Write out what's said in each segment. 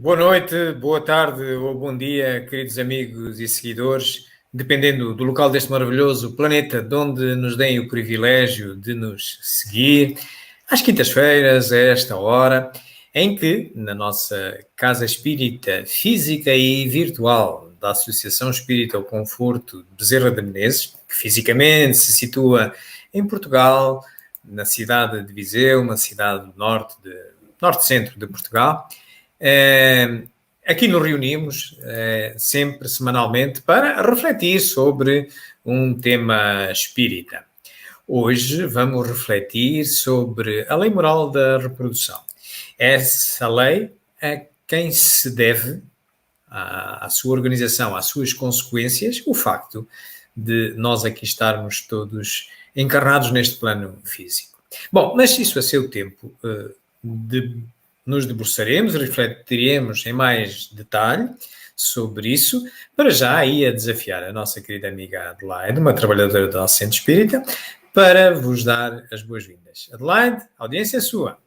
Boa noite, boa tarde ou bom dia, queridos amigos e seguidores, dependendo do local deste maravilhoso planeta, de onde nos deem o privilégio de nos seguir, às quintas-feiras, a esta hora, em que, na nossa casa espírita física e virtual da Associação Espírita ao Conforto de Bezerra de Menezes, que fisicamente se situa em Portugal, na cidade de Viseu, uma cidade do norte-centro de Portugal. Aqui nos reunimos sempre semanalmente para refletir sobre um tema espírita. Hoje vamos refletir sobre a lei moral da reprodução. Essa lei a quem se deve, à sua organização, às suas consequências, o facto de nós aqui estarmos todos encarnados neste plano físico. Bom, mas isso a seu tempo nos debruçaremos, refletiremos em mais detalhe sobre isso. Para já, ia desafiar a nossa querida amiga Adelaide, uma trabalhadora do Centro Espírita, para vos dar as boas-vindas. Adelaide, a audiência é sua.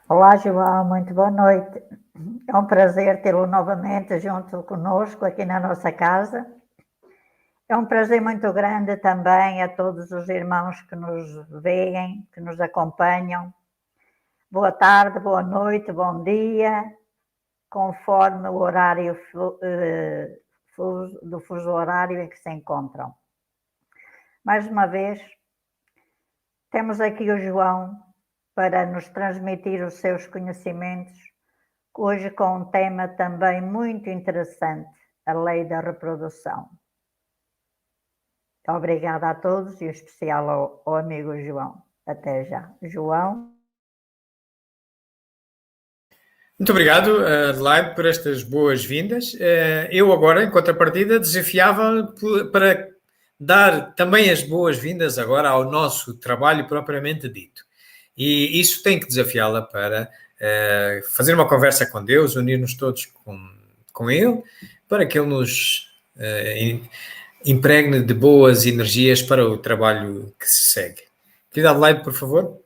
Olá, João, muito boa noite. É um prazer tê-lo novamente junto conosco aqui na nossa casa. É um prazer muito grande também a todos os irmãos que nos veem, que nos acompanham. Boa tarde, boa noite, bom dia, conforme o horário do fuso horário em que se encontram. Mais uma vez, temos aqui o João para nos transmitir os seus conhecimentos, hoje com um tema também muito interessante, a lei da reprodução. Obrigada a todos e em especial ao amigo João. Até já. João. Muito obrigado, Adelaide, por estas boas-vindas. Eu agora, em contrapartida, desafiava para dar também as boas-vindas agora ao nosso trabalho propriamente dito. E isso tem que desafiá-la para fazer uma conversa com Deus, unir-nos todos com Ele, para que Ele nos impregne de boas energias para o trabalho que se segue. Querida Adelaide, por favor.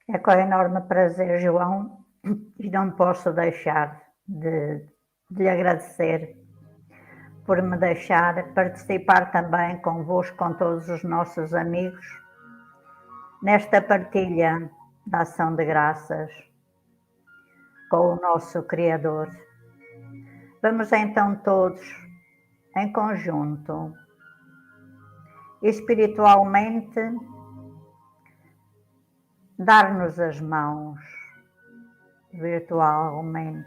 É com enorme prazer, João, e não posso deixar de lhe agradecer por me deixar participar também convosco, com todos os nossos amigos, nesta partilha da ação de graças com o nosso Criador. Vamos então todos, em conjunto, espiritualmente, dar-nos as mãos, virtualmente,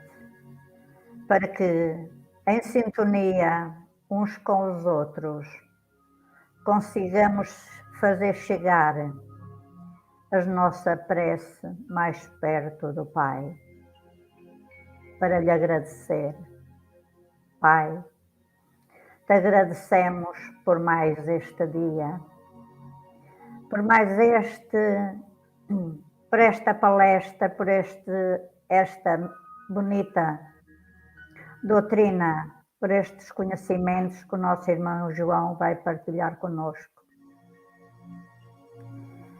para que, em sintonia uns com os outros, consigamos fazer chegar a nossa prece mais perto do Pai, para lhe agradecer. Pai, te agradecemos por mais este dia, por mais por esta palestra, por esta bonita doutrina, por estes conhecimentos que o nosso irmão João vai partilhar conosco.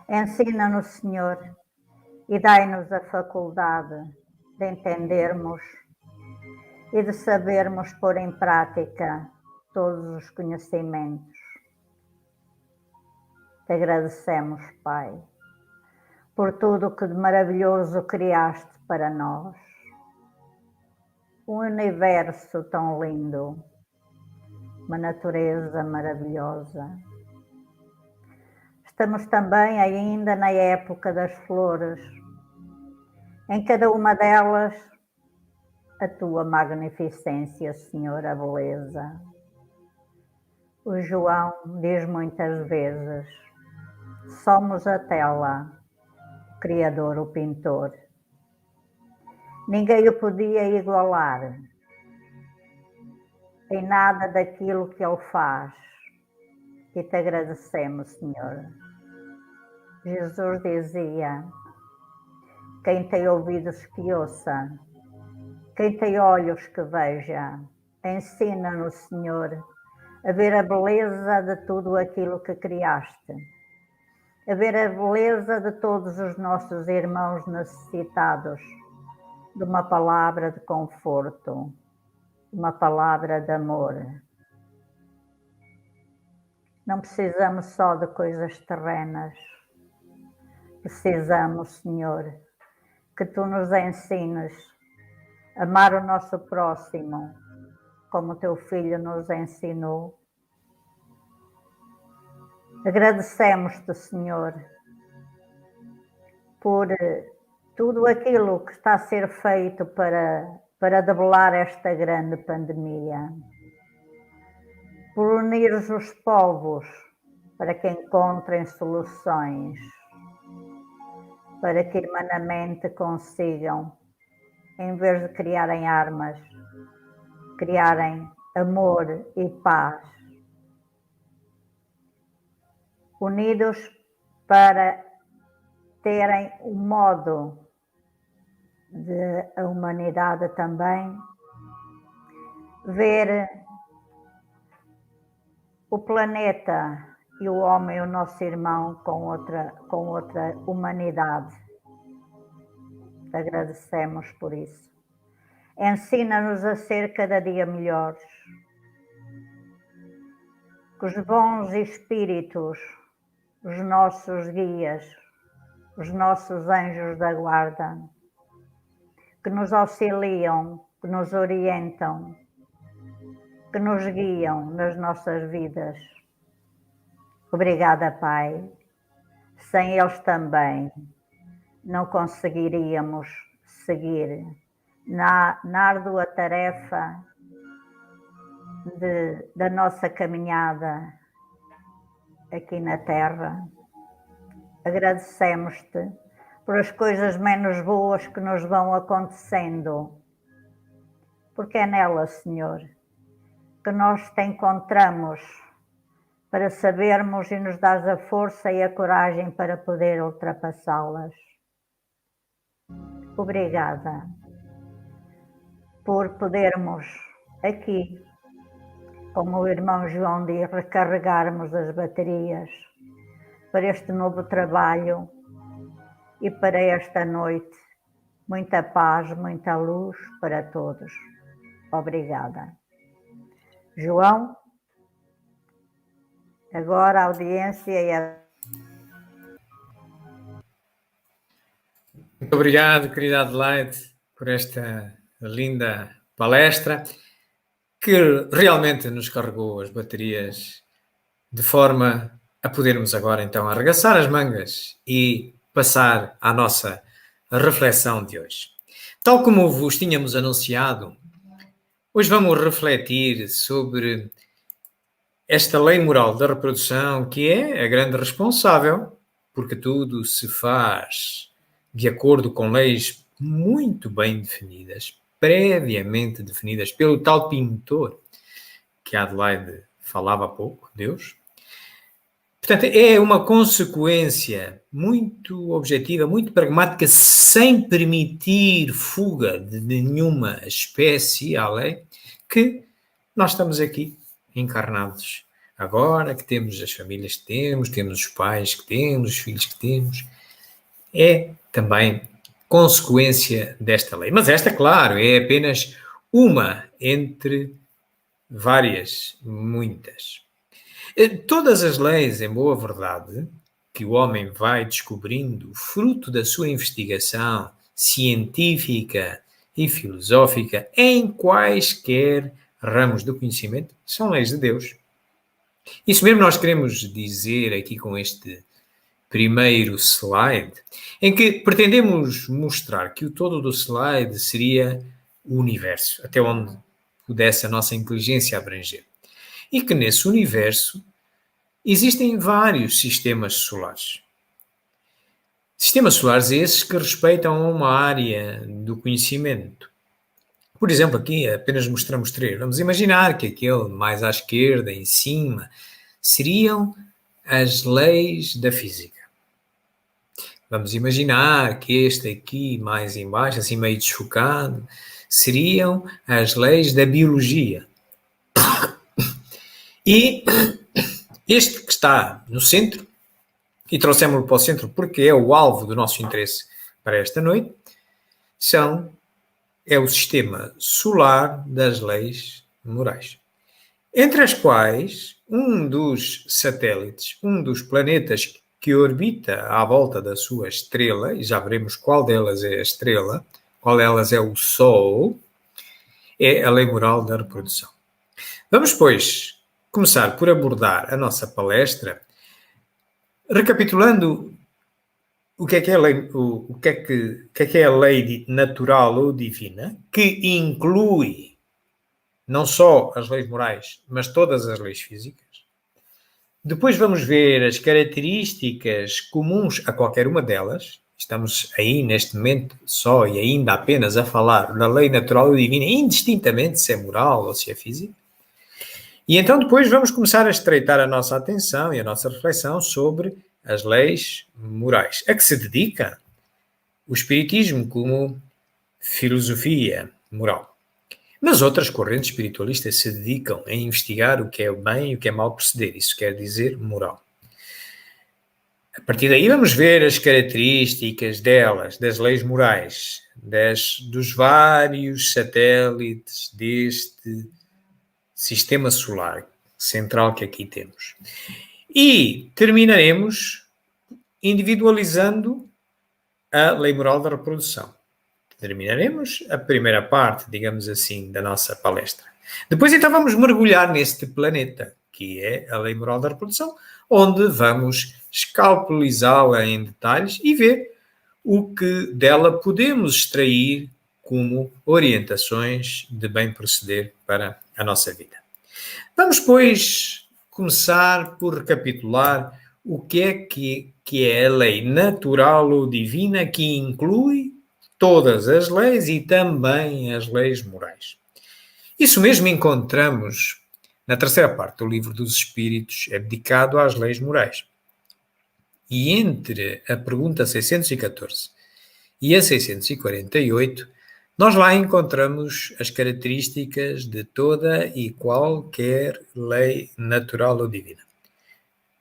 Ensina-nos, Senhor, e dai-nos a faculdade de entendermos e de sabermos pôr em prática todos os conhecimentos. Te agradecemos, Pai, por tudo o que de maravilhoso criaste para nós. Um universo tão lindo, uma natureza maravilhosa. Estamos também ainda na época das flores. Em cada uma delas, a tua magnificência, Senhor, a beleza. O João diz muitas vezes, somos a tela, o Criador, o pintor. Ninguém o podia igualar em nada daquilo que ele faz. E te agradecemos, Senhor. Jesus dizia, quem tem ouvidos que ouça, quem tem olhos que veja, ensina-nos, Senhor, a ver a beleza de tudo aquilo que criaste, a ver a beleza de todos os nossos irmãos necessitados, de uma palavra de conforto, de uma palavra de amor. Não precisamos só de coisas terrenas. Precisamos, Senhor, que Tu nos ensines a amar o nosso próximo, como o Teu Filho nos ensinou. Agradecemos-te, Senhor, por tudo aquilo que está a ser feito para debelar esta grande pandemia, por unir os povos para que encontrem soluções, para que irmanamente consigam, em vez de criarem armas, criarem amor e paz, unidos para terem um modo de a humanidade também ver o planeta e o homem, o nosso irmão, com outra humanidade. Te agradecemos por isso. Ensina-nos a ser cada dia melhores. Que os bons espíritos, os nossos guias, os nossos anjos da guarda, que nos auxiliam, que nos orientam, que nos guiam nas nossas vidas. Obrigada, Pai. Sem eles também não conseguiríamos seguir na árdua tarefa da nossa caminhada aqui na Terra. Agradecemos-te por as coisas menos boas que nos vão acontecendo, porque é nela, Senhor, que nós te encontramos para sabermos e nos dás a força e a coragem para poder ultrapassá-las. Obrigada por podermos aqui, como o irmão João diz, recarregarmos as baterias para este novo trabalho e para esta noite. Muita paz, muita luz para todos. Obrigada. João, agora a audiência é a... Muito obrigado, querida Adelaide, por esta linda palestra que realmente nos carregou as baterias de forma a podermos agora então arregaçar as mangas e passar à nossa reflexão de hoje. Tal como vos tínhamos anunciado, hoje vamos refletir sobre esta lei moral da reprodução, que é a grande responsável, porque tudo se faz de acordo com leis muito bem definidas, previamente definidas pelo tal pintor que a Adelaide falava há pouco, Deus. Portanto, é uma consequência muito objetiva, muito pragmática, sem permitir fuga de nenhuma espécie à lei, que nós estamos aqui encarnados agora, que temos as famílias que temos os pais que temos, os filhos que temos. É também consequência desta lei. Mas esta, claro, é apenas uma entre várias, muitas. Todas as leis, em boa verdade, que o homem vai descobrindo, fruto da sua investigação científica e filosófica, em quaisquer ramos do conhecimento, são leis de Deus. Isso mesmo nós queremos dizer aqui com este primeiro slide, em que pretendemos mostrar que o todo do slide seria o universo, até onde pudesse a nossa inteligência abranger. E que nesse universo existem vários sistemas solares. Sistemas solares esses que respeitam a uma área do conhecimento. Por exemplo, aqui apenas mostramos 3. Vamos imaginar que aquele mais à esquerda, em cima, seriam as leis da física. Vamos imaginar que este aqui, mais em baixo, assim meio desfocado, seriam as leis da biologia. E este que está no centro, e trouxemos-lo para o centro porque é o alvo do nosso interesse para esta noite, são é o sistema solar das leis morais, entre as quais um dos satélites, um dos planetas que orbita à volta da sua estrela, e já veremos qual delas é a estrela, qual delas é o Sol, é a lei moral da reprodução. Vamos, pois, começar por abordar a nossa palestra, recapitulando o que é a lei, o que é a lei natural ou divina, que inclui não só as leis morais, mas todas as leis físicas. Depois vamos ver as características comuns a qualquer uma delas. Estamos aí, neste momento, só e ainda apenas a falar da lei natural ou divina, indistintamente se é moral ou se é física. E então depois vamos começar a estreitar a nossa atenção e a nossa reflexão sobre as leis morais, a que se dedica o Espiritismo como filosofia moral. Mas outras correntes espiritualistas se dedicam a investigar o que é bem e o que é mal proceder. Isso quer dizer moral. A partir daí vamos ver as características delas, das leis morais, dos vários satélites deste sistema solar central que aqui temos. E terminaremos individualizando a lei moral da reprodução. Terminaremos a primeira parte, digamos assim, da nossa palestra. Depois, então, vamos mergulhar neste planeta, que é a lei moral da reprodução, onde vamos escalpelizá-la em detalhes e ver o que dela podemos extrair como orientações de bem proceder para a nossa vida. Vamos, pois, começar por recapitular o que é a lei natural ou divina, que inclui todas as leis e também as leis morais. Isso mesmo encontramos na terceira parte do Livro dos Espíritos, dedicado às leis morais. E entre a pergunta 614 e a 648, nós lá encontramos as características de toda e qualquer lei natural ou divina.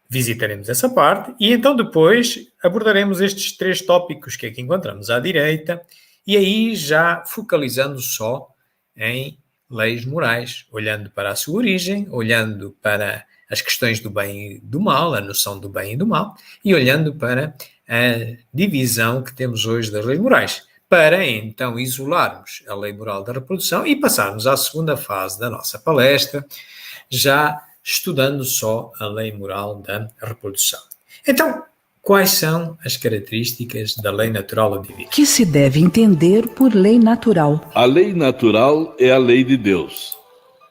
Visitaremos essa parte e então depois abordaremos estes 3 tópicos que aqui encontramos à direita e aí já focalizando só em leis morais, olhando para a sua origem, olhando para as questões do bem e do mal, a noção do bem e do mal, e olhando para a divisão que temos hoje das leis morais, para então isolarmos a lei moral da reprodução e passarmos à segunda fase da nossa palestra, já estudando só a lei moral da reprodução. Então, quais são as características da lei natural ou divina? Que se deve entender por lei natural? A lei natural é a lei de Deus.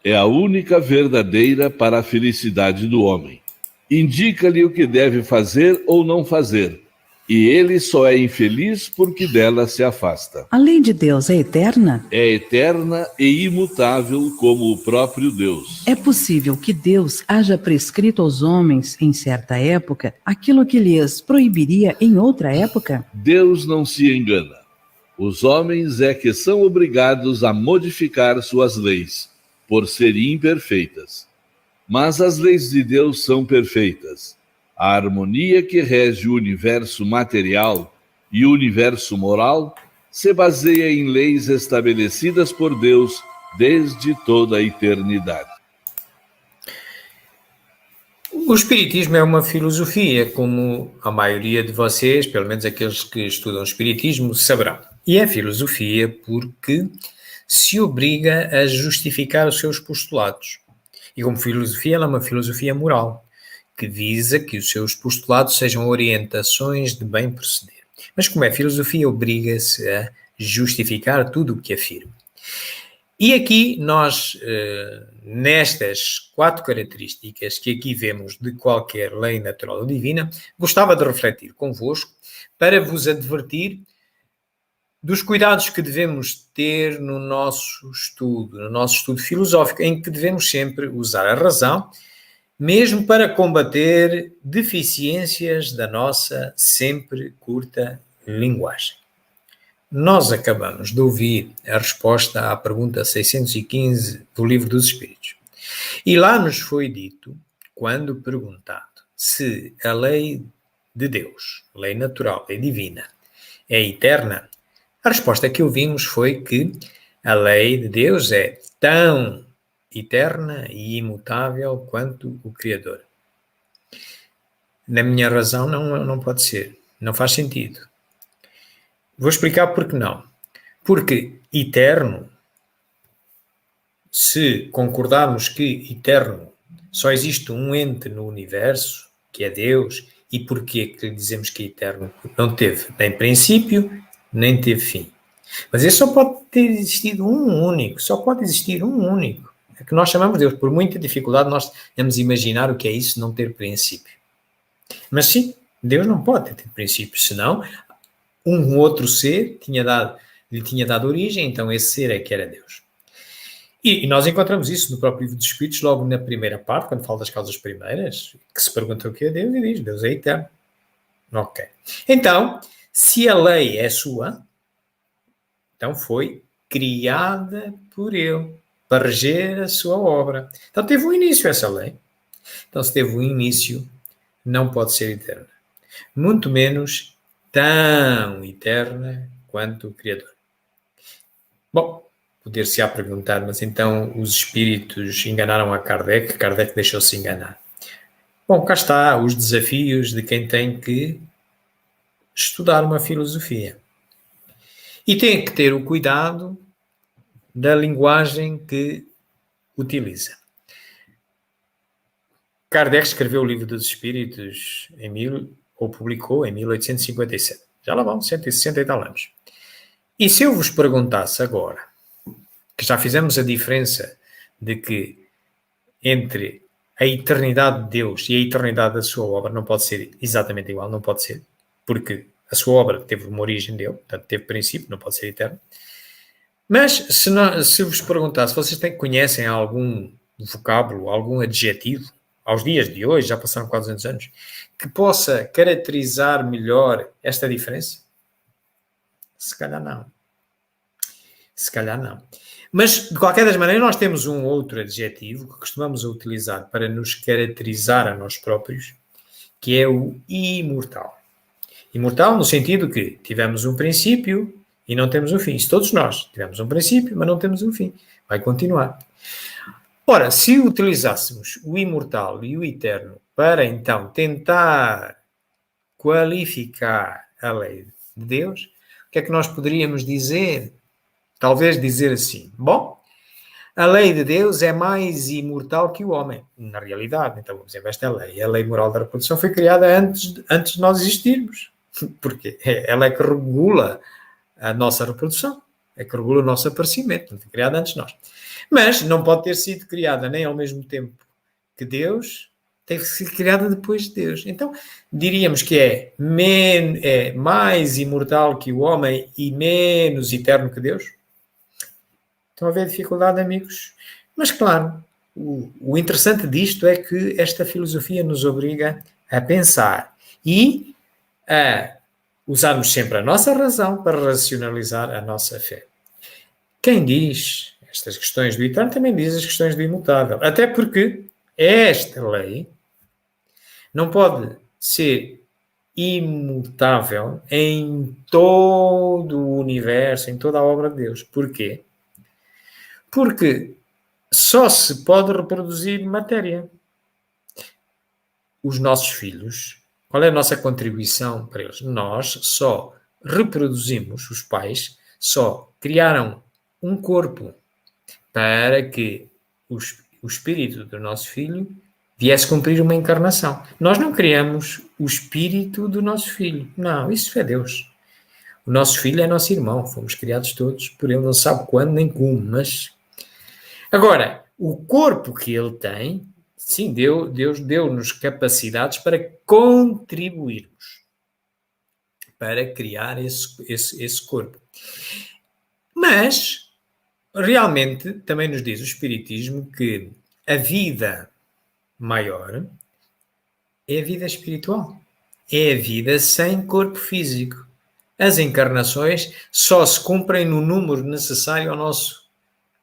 É a única verdadeira para a felicidade do homem. Indica-lhe o que deve fazer ou não fazer, e ele só é infeliz porque dela se afasta. A lei de Deus é eterna? É eterna e imutável como o próprio Deus. É possível que Deus haja prescrito aos homens, em certa época, aquilo que lhes proibiria em outra época? Deus não se engana. Os homens é que são obrigados a modificar suas leis, por serem imperfeitas. Mas as leis de Deus são perfeitas. A harmonia que rege o universo material e o universo moral se baseia em leis estabelecidas por Deus desde toda a eternidade. O Espiritismo é uma filosofia, como a maioria de vocês, pelo menos aqueles que estudam Espiritismo, saberão. E é filosofia porque se obriga a justificar os seus postulados. E como filosofia, ela é uma filosofia moral, que visa que os seus postulados sejam orientações de bem proceder. Mas como é filosofia, obriga-se a justificar tudo o que afirma. E aqui nós, nestas 4 características que aqui vemos de qualquer lei natural ou divina, gostava de refletir convosco para vos advertir dos cuidados que devemos ter no nosso estudo filosófico, em que devemos sempre usar a razão, mesmo para combater deficiências da nossa sempre curta linguagem. Nós acabamos de ouvir a resposta à pergunta 615 do Livro dos Espíritos. E lá nos foi dito, quando perguntado se a lei de Deus, lei natural, lei divina, é eterna, a resposta que ouvimos foi que A lei de Deus é tão eterna e imutável quanto o Criador. Na minha razão, não pode ser. Não faz sentido. Vou explicar por que não. Porque eterno, se concordarmos que eterno só existe um ente no universo, que é Deus, e porquê que dizemos que é eterno? Não teve nem princípio, nem teve fim. Mas ele só pode ter existido um único, só pode existir um único, é que nós chamamos de Deus. Por muita dificuldade nós temos de imaginar o que é isso, não ter princípio. Mas sim, Deus não pode ter princípio, senão um outro ser lhe tinha dado origem, então esse ser é que era Deus. E nós encontramos isso no próprio livro dos Espíritos, logo na primeira parte, quando fala das causas primeiras, que se pergunta o que é Deus e diz, Deus é eterno. Ok. Então, se a lei é sua, então foi criada por ele, para reger a sua obra. Então teve um início essa lei. Então se teve um início, não pode ser eterna. Muito menos tão eterna quanto o Criador. Bom, poder-se-á perguntar, mas então os espíritos enganaram a Kardec, Kardec deixou-se enganar. Bom, cá está os desafios de quem tem que estudar uma filosofia. E tem que ter o cuidado da linguagem que utiliza. Kardec escreveu o Livro dos Espíritos publicou em 1857. Já lá vão 160 e tal anos. E se eu vos perguntasse agora, que já fizemos a diferença de que entre a eternidade de Deus e a eternidade da sua obra não pode ser exatamente igual, não pode ser, porque a sua obra teve uma origem dele, portanto teve princípio, não pode ser eterno. Mas se vos perguntasse, vocês conhecem algum vocábulo, algum adjetivo, aos dias de hoje, já passaram quase 200 anos, que possa caracterizar melhor esta diferença? Se calhar não. Se calhar não. Mas, de qualquer das maneiras, nós temos um outro adjetivo que costumamos utilizar para nos caracterizar a nós próprios, que é o imortal. Imortal no sentido que tivemos um princípio e não temos um fim. Se todos nós tivemos um princípio, mas não temos um fim. Vai continuar. Ora, se utilizássemos o imortal e o eterno para, então, tentar qualificar a lei de Deus, o que é que nós poderíamos dizer? Talvez dizer assim, bom, a lei de Deus é mais imortal que o homem. Na realidade, então, vamos dizer, esta lei, a lei moral da reprodução, foi criada antes de nós existirmos. Porque ela é que regula a nossa reprodução, é que regula o nosso aparecimento, foi criada antes de nós. Mas não pode ter sido criada nem ao mesmo tempo que Deus, teve que ser criada depois de Deus. Então, diríamos que é mais imortal que o homem e menos eterno que Deus? Estão a ver a dificuldade, amigos? Mas, claro, o interessante disto é que esta filosofia nos obriga a pensar e a usarmos sempre a nossa razão para racionalizar a nossa fé. Quem diz estas questões do eterno também diz as questões do imutável. Até porque esta lei não pode ser imutável em todo o universo, em toda a obra de Deus. Porquê? Porque só se pode reproduzir matéria. Os nossos filhos, qual é a nossa contribuição para eles? Nós só reproduzimos, os pais só criaram um corpo para que o espírito do nosso filho viesse cumprir uma encarnação. Nós não criamos o espírito do nosso filho. Não, isso é Deus. O nosso filho é nosso irmão. Fomos criados todos por ele, não sabe quando nem como, mas... Agora, o corpo que ele tem, sim, Deus deu-nos capacidades para contribuirmos, para criar esse corpo. Mas, realmente, também nos diz o Espiritismo que a vida maior é a vida espiritual. É a vida sem corpo físico. As encarnações só se cumprem no número necessário ao nosso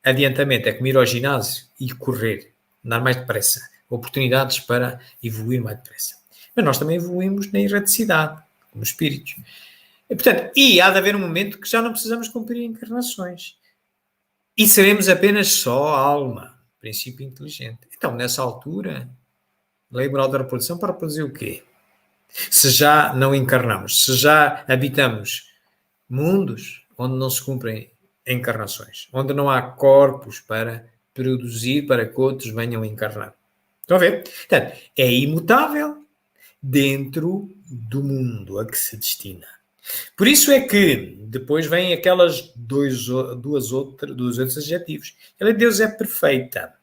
adiantamento. É como ir ao ginásio e correr, andar mais depressa. Oportunidades para evoluir mais depressa. Mas nós também evoluímos na erraticidade, como espíritos. E, portanto, há de haver um momento que já não precisamos cumprir encarnações. E seremos apenas só alma, princípio inteligente. Então, nessa altura, lei moral da reprodução para reproduzir o quê? Se já não encarnamos, se já habitamos mundos onde não se cumprem encarnações, onde não há corpos para produzir para que outros venham encarnar. Estão a ver? Portanto, é imutável dentro do mundo a que se destina. Por isso é que depois vêm aquelas dois outros adjetivos. A lei de Deus é perfeita.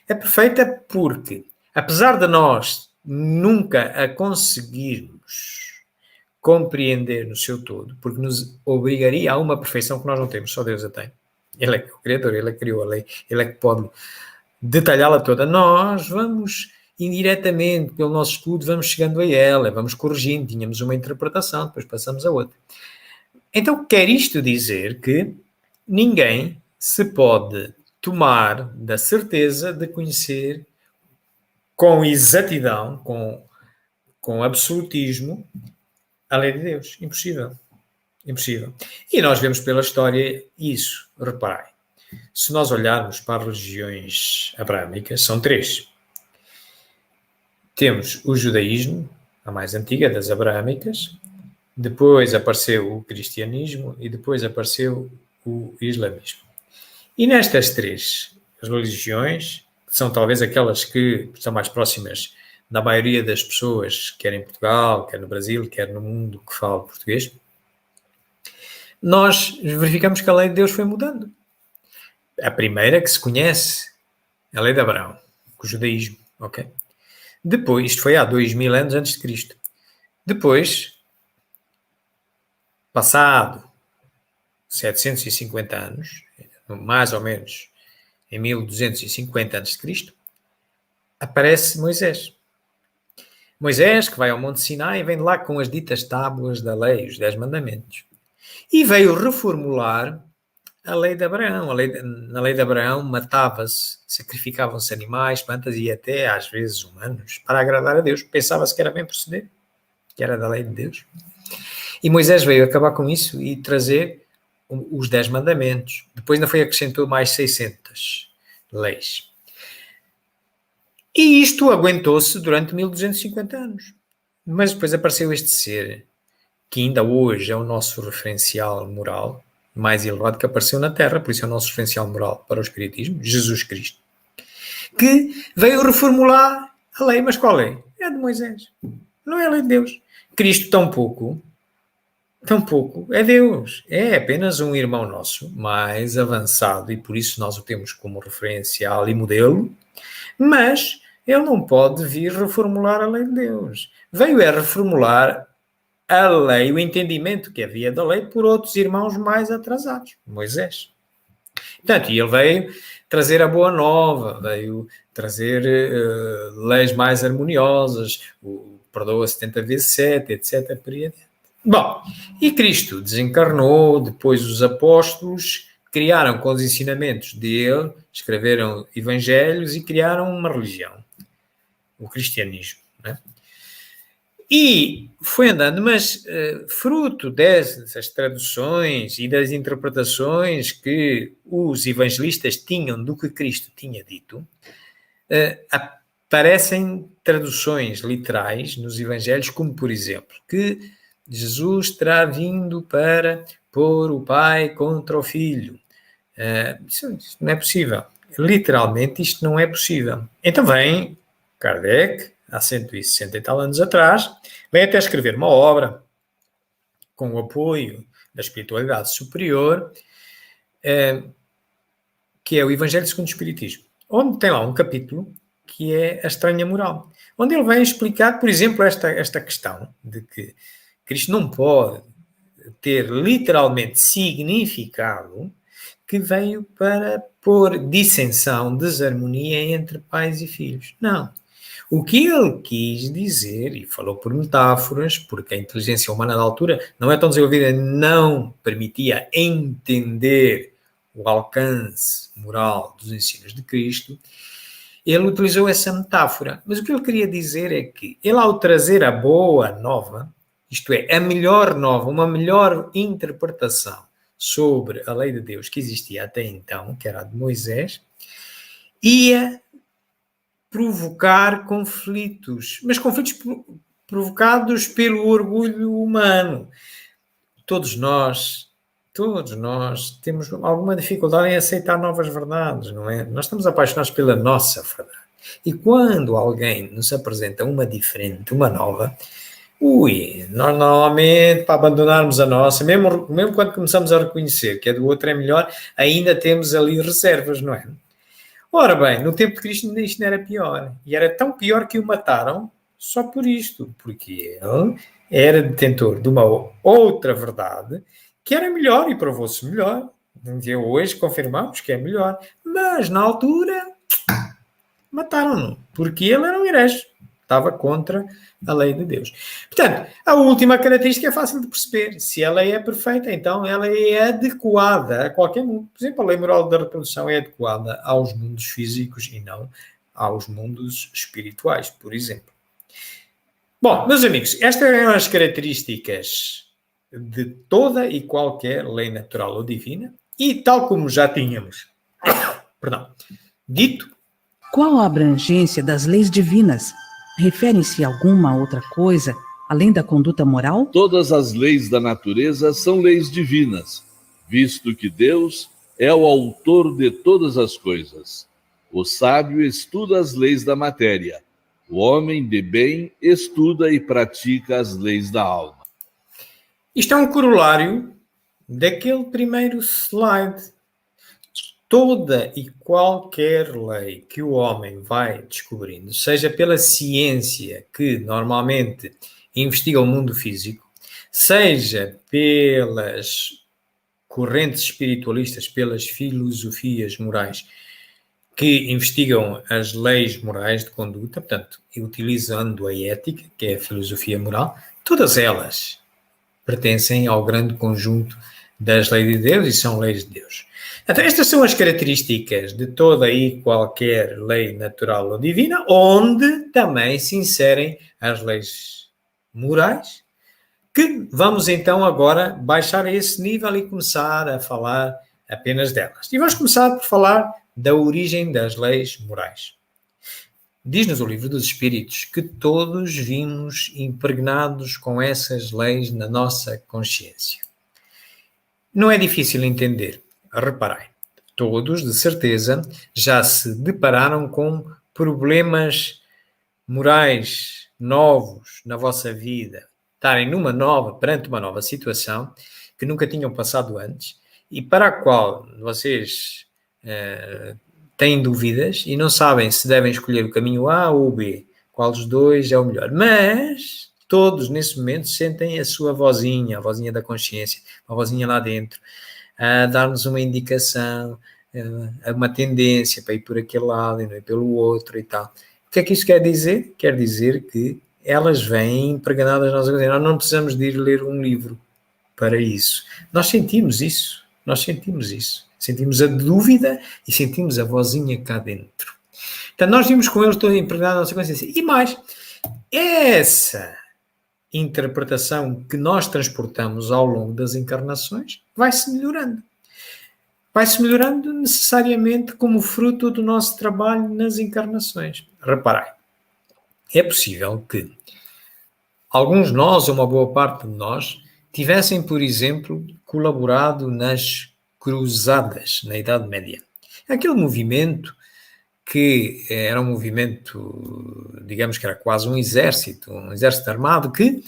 É perfeita porque, apesar de nós nunca a conseguirmos compreender no seu todo, porque nos obrigaria a uma perfeição que nós não temos, só Deus a tem. Ele é que é o Criador, Ele é que criou a lei, Ele é que pode detalhá-la toda. Nós vamos indiretamente, pelo nosso estudo, vamos chegando a ela, vamos corrigindo, tínhamos uma interpretação, depois passamos a outra. Então, quer isto dizer que ninguém se pode tomar da certeza de conhecer com exatidão, com absolutismo, a lei de Deus. Impossível. Impossível. E nós vemos pela história isso. Reparem, se nós olharmos para as religiões abrâmicas, são três. Temos o judaísmo, a mais antiga das abrâmicas, depois apareceu o cristianismo e depois apareceu o islamismo. E nestas três religiões, que são talvez aquelas que estão mais próximas da maioria das pessoas, quer em Portugal, quer no Brasil, quer no mundo que fala português, nós verificamos que a lei de Deus foi mudando. A primeira que se conhece é a lei de Abraão, o judaísmo, ok? Depois, isto foi há 2000 anos antes de Cristo. Depois, passado 750 anos, mais ou menos em 1250 antes de Cristo, aparece Moisés. Moisés, que vai ao Monte Sinai e vem de lá com as ditas tábuas da lei, os 10 mandamentos. E veio reformular a lei de Abraão. Na lei de Abraão matava-se, sacrificavam-se animais, plantas e até, às vezes, humanos, para agradar a Deus. Pensava-se que era bem proceder, que era da lei de Deus. E Moisés veio acabar com isso e trazer os 10 mandamentos. Depois ainda foi acrescentou mais 600 leis. E isto aguentou-se durante 1250 anos. Mas depois apareceu este ser, que ainda hoje é o nosso referencial moral mais elevado que apareceu na Terra, por isso é o nosso referencial moral para o Espiritismo, Jesus Cristo, que veio reformular a lei. Mas qual lei? É a de Moisés. Não é a lei de Deus. Cristo tampouco é Deus. É apenas um irmão nosso, mais avançado, e por isso nós o temos como referencial e modelo, mas ele não pode vir reformular a lei de Deus. Veio a reformular a lei, o entendimento que havia da lei por outros irmãos mais atrasados, Moisés. Portanto, ele veio trazer a boa nova, veio trazer leis mais harmoniosas, o perdoa 70 vezes 7, etc. Por aí adiante. Bom, e Cristo desencarnou, depois os apóstolos criaram com os ensinamentos dele, escreveram evangelhos e criaram uma religião, o cristianismo, né? E foi andando, mas fruto dessas traduções e das interpretações que os evangelistas tinham do que Cristo tinha dito, aparecem traduções literais nos evangelhos, como por exemplo, que Jesus terá vindo para pôr o pai contra o filho. Isso não é possível. Literalmente isto não é possível. Então vem Kardec, há 160 e tal anos atrás, vem até escrever uma obra com o apoio da espiritualidade superior, que é o Evangelho segundo o Espiritismo, onde tem lá um capítulo que é a estranha moral, onde ele vem explicar, por exemplo, esta questão de que Cristo não pode ter literalmente significado que veio para pôr dissensão, desarmonia entre pais e filhos. Não. O que ele quis dizer, e falou por metáforas, porque a inteligência humana da altura não é tão desenvolvida, não permitia entender o alcance moral dos ensinos de Cristo, ele utilizou essa metáfora. Mas o que ele queria dizer é que ele, ao trazer a boa nova, isto é, a melhor nova, uma melhor interpretação sobre a lei de Deus que existia até então, que era a de Moisés, ia provocar conflitos, mas conflitos provocados pelo orgulho humano. Todos nós temos alguma dificuldade em aceitar novas verdades, não é? Nós estamos apaixonados pela nossa verdade. E quando alguém nos apresenta uma diferente, uma nova, nós normalmente, para abandonarmos a nossa, mesmo quando começamos a reconhecer que a do outro é melhor, ainda temos ali reservas, não é? Ora bem, no tempo de Cristo isto não era pior. E era tão pior que o mataram só por isto, porque ele era detentor de uma outra verdade que era melhor e provou-se melhor. E hoje confirmamos que é melhor. Mas, na altura, mataram-no, porque ele era um herege. Estava contra a lei de Deus. Portanto, a última característica é fácil de perceber. Se a lei é perfeita, então ela é adequada a qualquer mundo. Por exemplo, a lei moral da reprodução é adequada aos mundos físicos e não aos mundos espirituais, por exemplo. Bom, meus amigos, estas eram as características de toda e qualquer lei natural ou divina, e tal como já tínhamos dito. Qual a abrangência das leis divinas? Referem-se a alguma outra coisa, além da conduta moral? Todas as leis da natureza são leis divinas, visto que Deus é o autor de todas as coisas. O sábio estuda as leis da matéria. O homem de bem estuda e pratica as leis da alma. Isto é um corolário daquele primeiro slide. Toda e qualquer lei que o homem vai descobrindo, seja pela ciência que normalmente investiga o mundo físico, seja pelas correntes espiritualistas, pelas filosofias morais que investigam as leis morais de conduta, portanto, utilizando a ética, que é a filosofia moral, todas elas pertencem ao grande conjunto das leis de Deus e são leis de Deus. Então, estas são as características de toda e qualquer lei natural ou divina, onde também se inserem as leis morais, que vamos então agora baixar a esse nível e começar a falar apenas delas. E vamos começar por falar da origem das leis morais. Diz-nos o Livro dos Espíritos que todos vimos impregnados com essas leis na nossa consciência. Não é difícil entender. Reparem, todos, de certeza, já se depararam com problemas morais novos na vossa vida, estarem perante uma nova situação que nunca tinham passado antes e para a qual vocês têm dúvidas e não sabem se devem escolher o caminho A ou o B, qual dos dois é o melhor. Mas todos, nesse momento, sentem a sua vozinha, a vozinha da consciência, a vozinha lá dentro, a dar-nos uma indicação, uma tendência para ir por aquele lado e não ir pelo outro e tal. O que é que isto quer dizer? Quer dizer que elas vêm impregnadas nas nossas consciência. Nós não precisamos de ir ler um livro para isso. Nós sentimos isso. Sentimos a dúvida e sentimos a vozinha cá dentro. Então, nós vimos com eles todos impregnados na nossa consciência. E mais, essa interpretação que nós transportamos ao longo das encarnações vai-se melhorando. Vai-se melhorando necessariamente como fruto do nosso trabalho nas encarnações. Reparem, é possível que alguns de nós, ou uma boa parte de nós, tivessem, por exemplo, colaborado nas cruzadas na Idade Média. Aquele movimento que era um movimento, digamos que era quase um exército armado que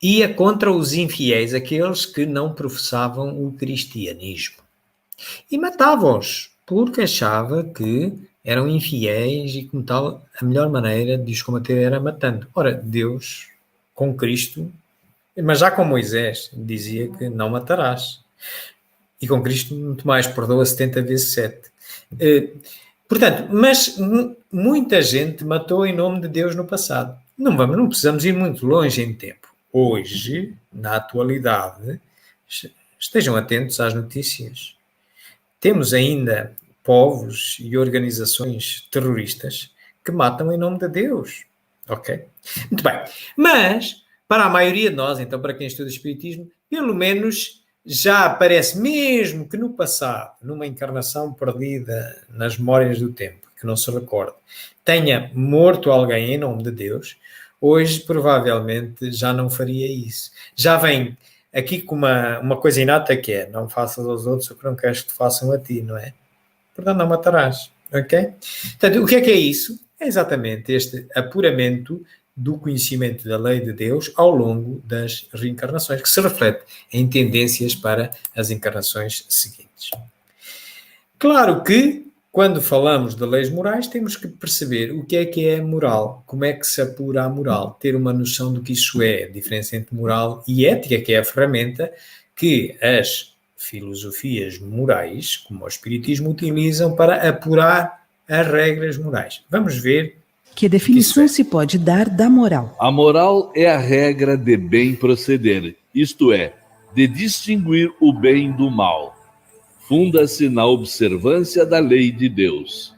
ia contra os infiéis, aqueles que não professavam o cristianismo. E matava-os, porque achava que eram infiéis e, como tal, a melhor maneira de os combater era matando. Ora, Deus, com Cristo, mas já com Moisés, dizia que não matarás. E com Cristo, muito mais, perdoa 70 vezes 7. Portanto, mas muita gente matou em nome de Deus no passado. Não precisamos ir muito longe em tempo. Hoje, na atualidade, estejam atentos às notícias. Temos ainda povos e organizações terroristas que matam em nome de Deus. Ok? Muito bem. Mas, para a maioria de nós, então, para quem estuda Espiritismo, pelo menos já aparece, mesmo que no passado, numa encarnação perdida nas memórias do tempo, que não se recorda, tenha morto alguém em nome de Deus, hoje provavelmente já não faria isso. Já vem aqui com uma coisa inata que é: não faças aos outros o que não queres que te façam a ti, não é? Portanto, não matarás, ok? Portanto, o que é isso? É exatamente este apuramento do conhecimento da lei de Deus ao longo das reencarnações, que se reflete em tendências para as encarnações seguintes. Claro que, quando falamos de leis morais, temos que perceber o que é moral, como é que se apura a moral, ter uma noção do que isso é, a diferença entre moral e ética, que é a ferramenta que as filosofias morais, como o Espiritismo, utilizam para apurar as regras morais. Vamos ver. Que definição se pode dar da moral? A moral é a regra de bem proceder, isto é, de distinguir o bem do mal. Funda-se na observância da lei de Deus.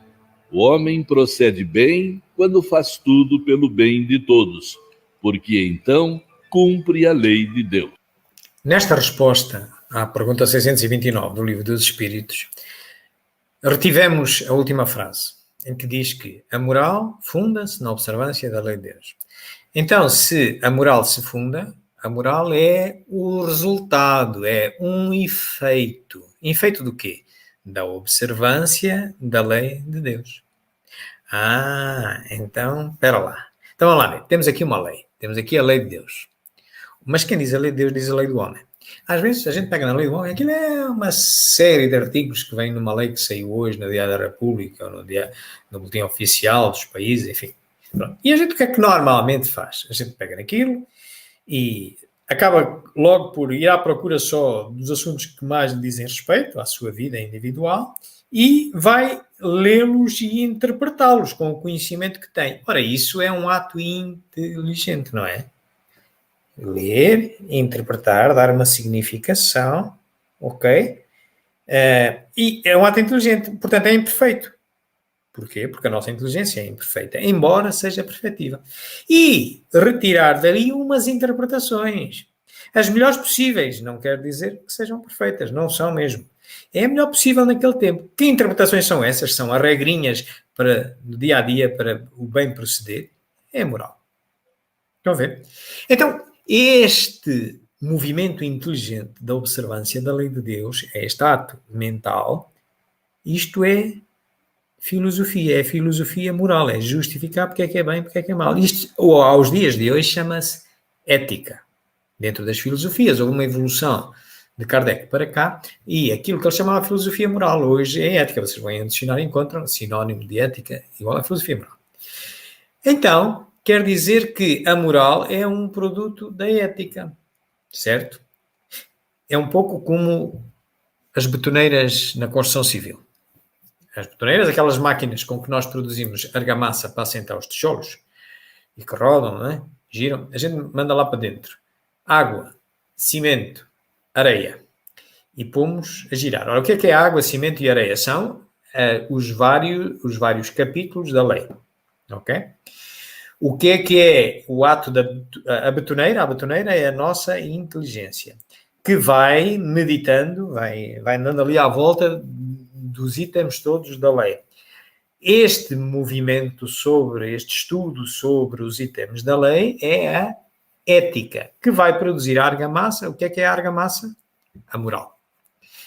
O homem procede bem quando faz tudo pelo bem de todos, porque então cumpre a lei de Deus. Nesta resposta à pergunta 629 do Livro dos Espíritos, retivemos a última frase, em que diz que a moral funda-se na observância da lei de Deus. Então, se a moral se funda, a moral é o resultado, é um efeito. Efeito do quê? Da observância da lei de Deus. Então, espera lá. Então, vamos lá ver. Temos aqui uma lei. Temos aqui a lei de Deus. Mas quem diz a lei de Deus diz a lei do homem. Às vezes a gente pega na lei do homem, aquilo é uma série de artigos que vem numa lei que saiu hoje no Diário da República, ou no Boletim Oficial dos países, enfim. Pronto. E a gente o que é que normalmente faz? A gente pega naquilo e acaba logo por ir à procura só dos assuntos que mais lhe dizem respeito à sua vida individual e vai lê-los e interpretá-los com o conhecimento que tem. Ora, isso é um ato inteligente, não é? Ler, interpretar, dar uma significação, ok? E é um ato inteligente, portanto é imperfeito. Porquê? Porque a nossa inteligência é imperfeita, embora seja perfeitiva. E retirar dali umas interpretações. As melhores possíveis, não quer dizer que sejam perfeitas, não são mesmo. É a melhor possível naquele tempo. Que interpretações são essas? São as regrinhas para, no dia a dia para o bem proceder? É a moral. Estão a ver? Então, este movimento inteligente da observância da lei de Deus, este ato mental, isto é filosofia moral, é justificar porque é bem, porque é mal. Isto, ou aos dias de hoje, chama-se ética. Dentro das filosofias, houve uma evolução de Kardec para cá, e aquilo que ele chamava de filosofia moral, hoje é ética. Vocês vão em dicionário e encontram sinónimo de ética igual a filosofia moral. Então, quer dizer que a moral é um produto da ética, certo? É um pouco como as betoneiras na construção civil. As betoneiras, aquelas máquinas com que nós produzimos argamassa para assentar os tijolos e que rodam, não é? Giram, a gente manda lá para dentro água, cimento, areia e pomos a girar. Ora, o que é água, cimento e areia? São os vários capítulos da lei, ok? O que é o ato da betoneira? A betoneira é a nossa inteligência, que vai meditando, vai andando ali à volta dos itens todos da lei. Este movimento este estudo sobre os itens da lei é a ética, que vai produzir a argamassa. O que é a argamassa? A moral.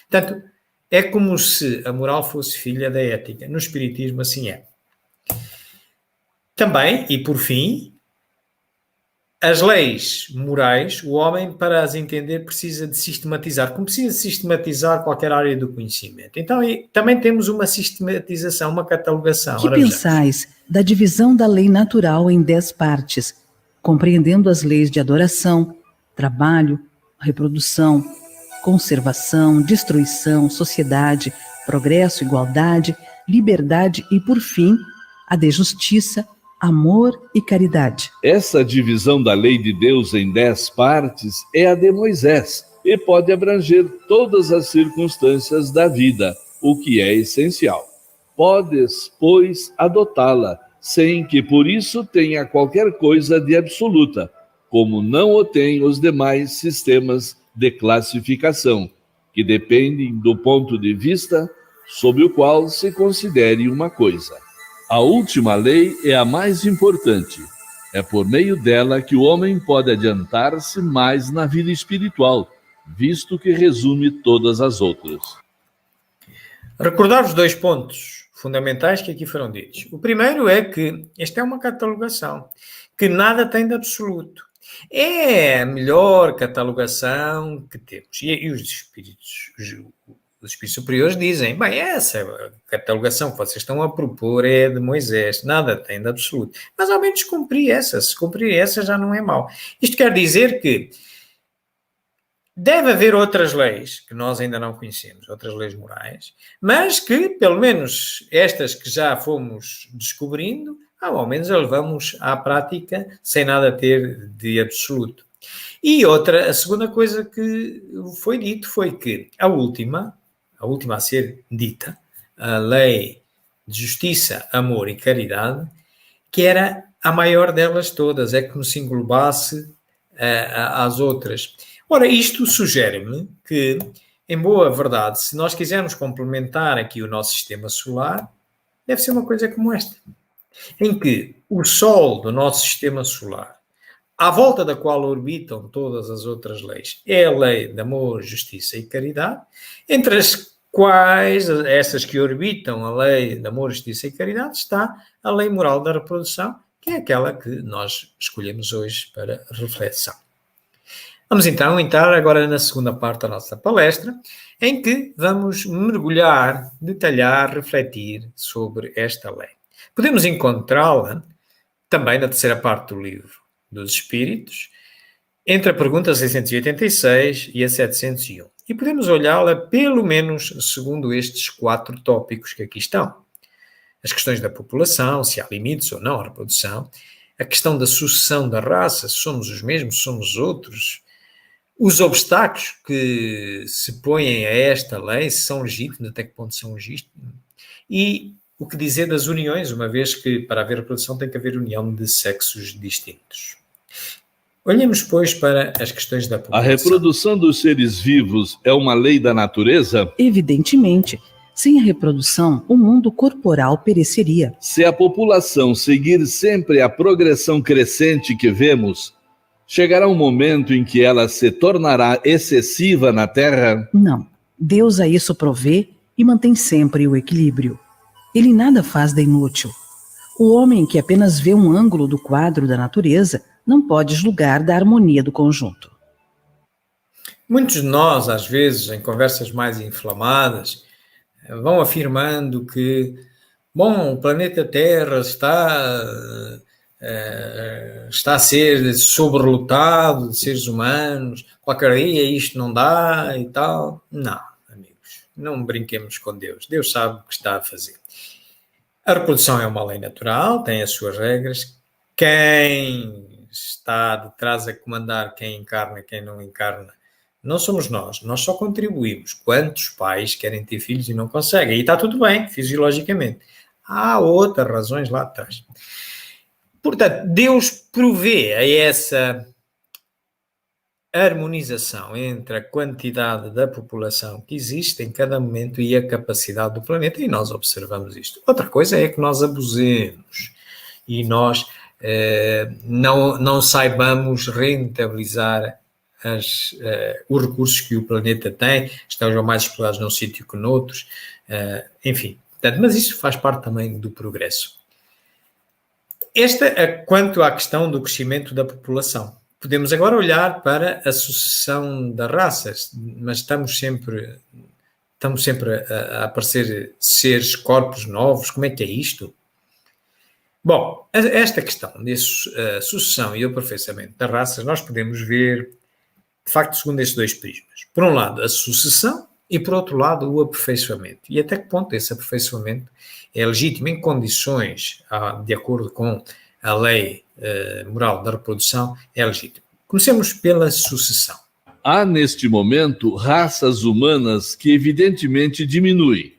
Portanto, é como se a moral fosse filha da ética. No Espiritismo, assim é. Também, e por fim, as leis morais, o homem, para as entender, precisa de sistematizar, como precisa de sistematizar qualquer área do conhecimento. Então, também temos uma sistematização, uma catalogação. Que pensais da divisão da lei natural em 10 partes, compreendendo as leis de adoração, trabalho, reprodução, conservação, destruição, sociedade, progresso, igualdade, liberdade e, por fim, a de justiça, amor e caridade. Essa divisão da lei de Deus em 10 partes é a de Moisés e pode abranger todas as circunstâncias da vida, o que é essencial. Podes, pois, adotá-la, sem que por isso tenha qualquer coisa de absoluta, como não o têm os demais sistemas de classificação, que dependem do ponto de vista sob o qual se considere uma coisa. A última lei é a mais importante. É por meio dela que o homem pode adiantar-se mais na vida espiritual, visto que resume todas as outras. Recordar os 2 pontos fundamentais que aqui foram ditos. O primeiro é que esta é uma catalogação, que nada tem de absoluto. É a melhor catalogação que temos. E os espíritos superiores dizem, bem, essa catalogação que vocês estão a propor é de Moisés, nada tem de absoluto. Mas ao menos cumprir essa, se cumprir essa já não é mau. Isto quer dizer que deve haver outras leis que nós ainda não conhecemos, outras leis morais, mas que, pelo menos estas que já fomos descobrindo, ao menos as levamos à prática sem nada ter de absoluto. E a segunda coisa que foi dito foi que a última a ser dita, a lei de justiça, amor e caridade, que era a maior delas todas, é como se englobasse as outras. Ora, isto sugere-me que, em boa verdade, se nós quisermos complementar aqui o nosso sistema solar, deve ser uma coisa como esta, em que o Sol do nosso sistema solar, à volta da qual orbitam todas as outras leis, é a lei de amor, justiça e caridade, entre as quais, essas que orbitam a lei de amor, justiça e caridade, está a lei moral da reprodução, que é aquela que nós escolhemos hoje para reflexão. Vamos então entrar agora na segunda parte da nossa palestra, em que vamos mergulhar, detalhar, refletir sobre esta lei. Podemos encontrá-la também na terceira parte do livro dos Espíritos, entre a pergunta 686 e a 701. E podemos olhá-la pelo menos segundo estes 4 tópicos que aqui estão. As questões da população, se há limites ou não à reprodução, a questão da sucessão da raça, se somos os mesmos, somos outros, os obstáculos que se põem a esta lei, se são legítimos, até que ponto são legítimos, e o que dizer das uniões, uma vez que para haver reprodução tem que haver união de sexos distintos. Olhemos, pois, para as questões da população. A reprodução dos seres vivos é uma lei da natureza? Evidentemente, sem a reprodução, o mundo corporal pereceria. Se a população seguir sempre a progressão crescente que vemos, chegará um momento em que ela se tornará excessiva na Terra? Não. Deus a isso provê e mantém sempre o equilíbrio. Ele nada faz de inútil. O homem que apenas vê um ângulo do quadro da natureza não pode julgar da harmonia do conjunto. Muitos de nós, às vezes, em conversas mais inflamadas, vão afirmando que, bom, o planeta Terra está a ser sobrelotado de seres humanos, qualquer dia isto não dá e tal. Não, amigos, não brinquemos com Deus. Deus sabe o que está a fazer. A reprodução é uma lei natural, tem as suas regras. Quem está de trás a comandar, quem encarna, quem não encarna, não somos nós só contribuímos. Quantos pais querem ter filhos e não conseguem? E está tudo bem, fisiologicamente. Há outras razões lá atrás. Portanto, Deus provê a essa harmonização entre a quantidade da população que existe em cada momento e a capacidade do planeta, e nós observamos isto. Outra coisa é que nós abusemos e nós não saibamos rentabilizar os recursos que o planeta tem, estejam mais explorados num sítio que noutros, enfim. Portanto, mas isso faz parte também do progresso. Quanto à questão do crescimento da população. Podemos agora olhar para a sucessão das raças, mas estamos sempre a aparecer seres, corpos novos. Como é que é isto? Bom, esta questão de sucessão e aperfeiçoamento das raças, nós podemos ver, de facto, segundo estes 2 prismas. Por um lado, a sucessão e, por outro lado, o aperfeiçoamento. E até que ponto esse aperfeiçoamento é legítimo em condições, de acordo com a lei moral da reprodução, é legítimo. Comecemos pela sucessão. Há, neste momento, raças humanas que evidentemente diminuem.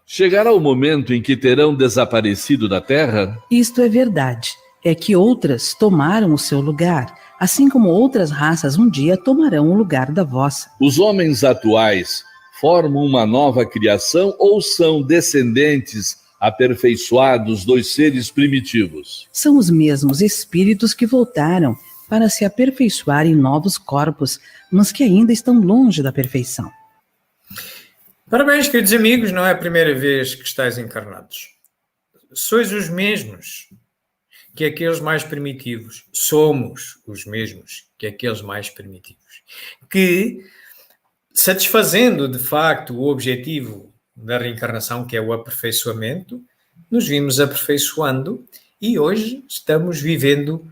Chegará o momento em que terão desaparecido da Terra? Isto é verdade. é que outras tomaram o seu lugar, assim como outras raças um dia tomarão o lugar da vossa. Os homens atuais formam uma nova criação ou são descendentes aperfeiçoados dos seres primitivos? São os mesmos espíritos que voltaram para se aperfeiçoar em novos corpos, mas que ainda estão longe da perfeição. Parabéns, queridos amigos, não é a primeira vez que estáis encarnados. Sois os mesmos que aqueles mais primitivos. Somos os mesmos que aqueles mais primitivos. Que, satisfazendo de facto o objetivo da reencarnação, que é o aperfeiçoamento, nos vimos aperfeiçoando e hoje estamos vivendo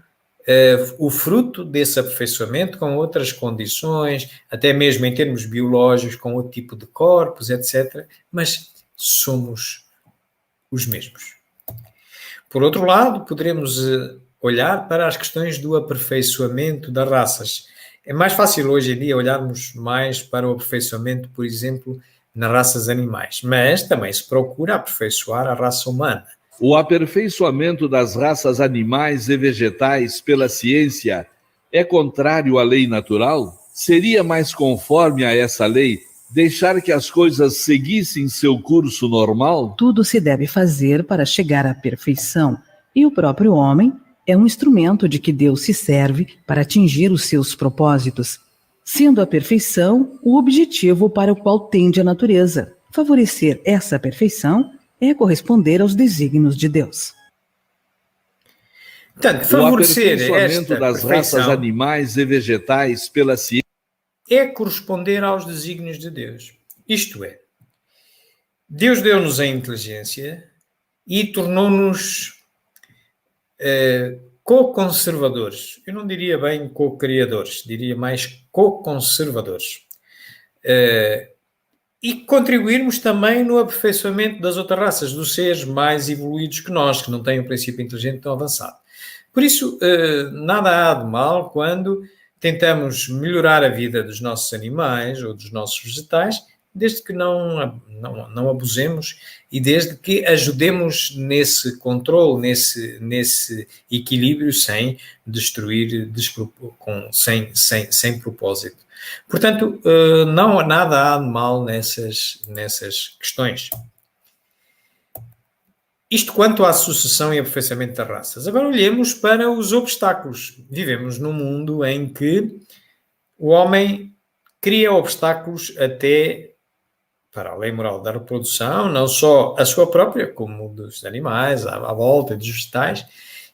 o fruto desse aperfeiçoamento com outras condições, até mesmo em termos biológicos, com outro tipo de corpos, etc. Mas somos os mesmos. Por outro lado, poderemos olhar para as questões do aperfeiçoamento das raças. É mais fácil hoje em dia olharmos mais para o aperfeiçoamento, por exemplo, nas raças animais, mas também se procura aperfeiçoar a raça humana. O aperfeiçoamento das raças animais e vegetais pela ciência é contrário à lei natural? Seria mais conforme a essa lei deixar que as coisas seguissem seu curso normal? Tudo se deve fazer para chegar à perfeição, e o próprio homem é um instrumento de que Deus se serve para atingir os seus propósitos, sendo a perfeição o objetivo para o qual tende a natureza. Favorecer essa perfeição é corresponder aos desígnios de Deus. Portanto, favorecer o aperfeiçoamento esta das perfeição raças animais e vegetais pela ciência é corresponder aos desígnios de Deus. Isto é, Deus deu-nos a inteligência e tornou-nos co-conservadores. Eu não diria bem co-criadores, diria mais co-conservadores. E contribuirmos também no aperfeiçoamento das outras raças, dos seres mais evoluídos que nós, que não têm um princípio inteligente tão avançado. Por isso, nada há de mal quando tentamos melhorar a vida dos nossos animais ou dos nossos vegetais, desde que não abusemos e desde que ajudemos nesse controle, nesse equilíbrio, sem destruir, sem propósito. Portanto, não há nada de mal nessas questões. Isto quanto à sucessão e aperfeiçoamento das raças. Agora olhemos para os obstáculos. Vivemos num mundo em que o homem cria obstáculos até para a lei moral da reprodução, não só a sua própria, como dos animais, à volta dos vegetais,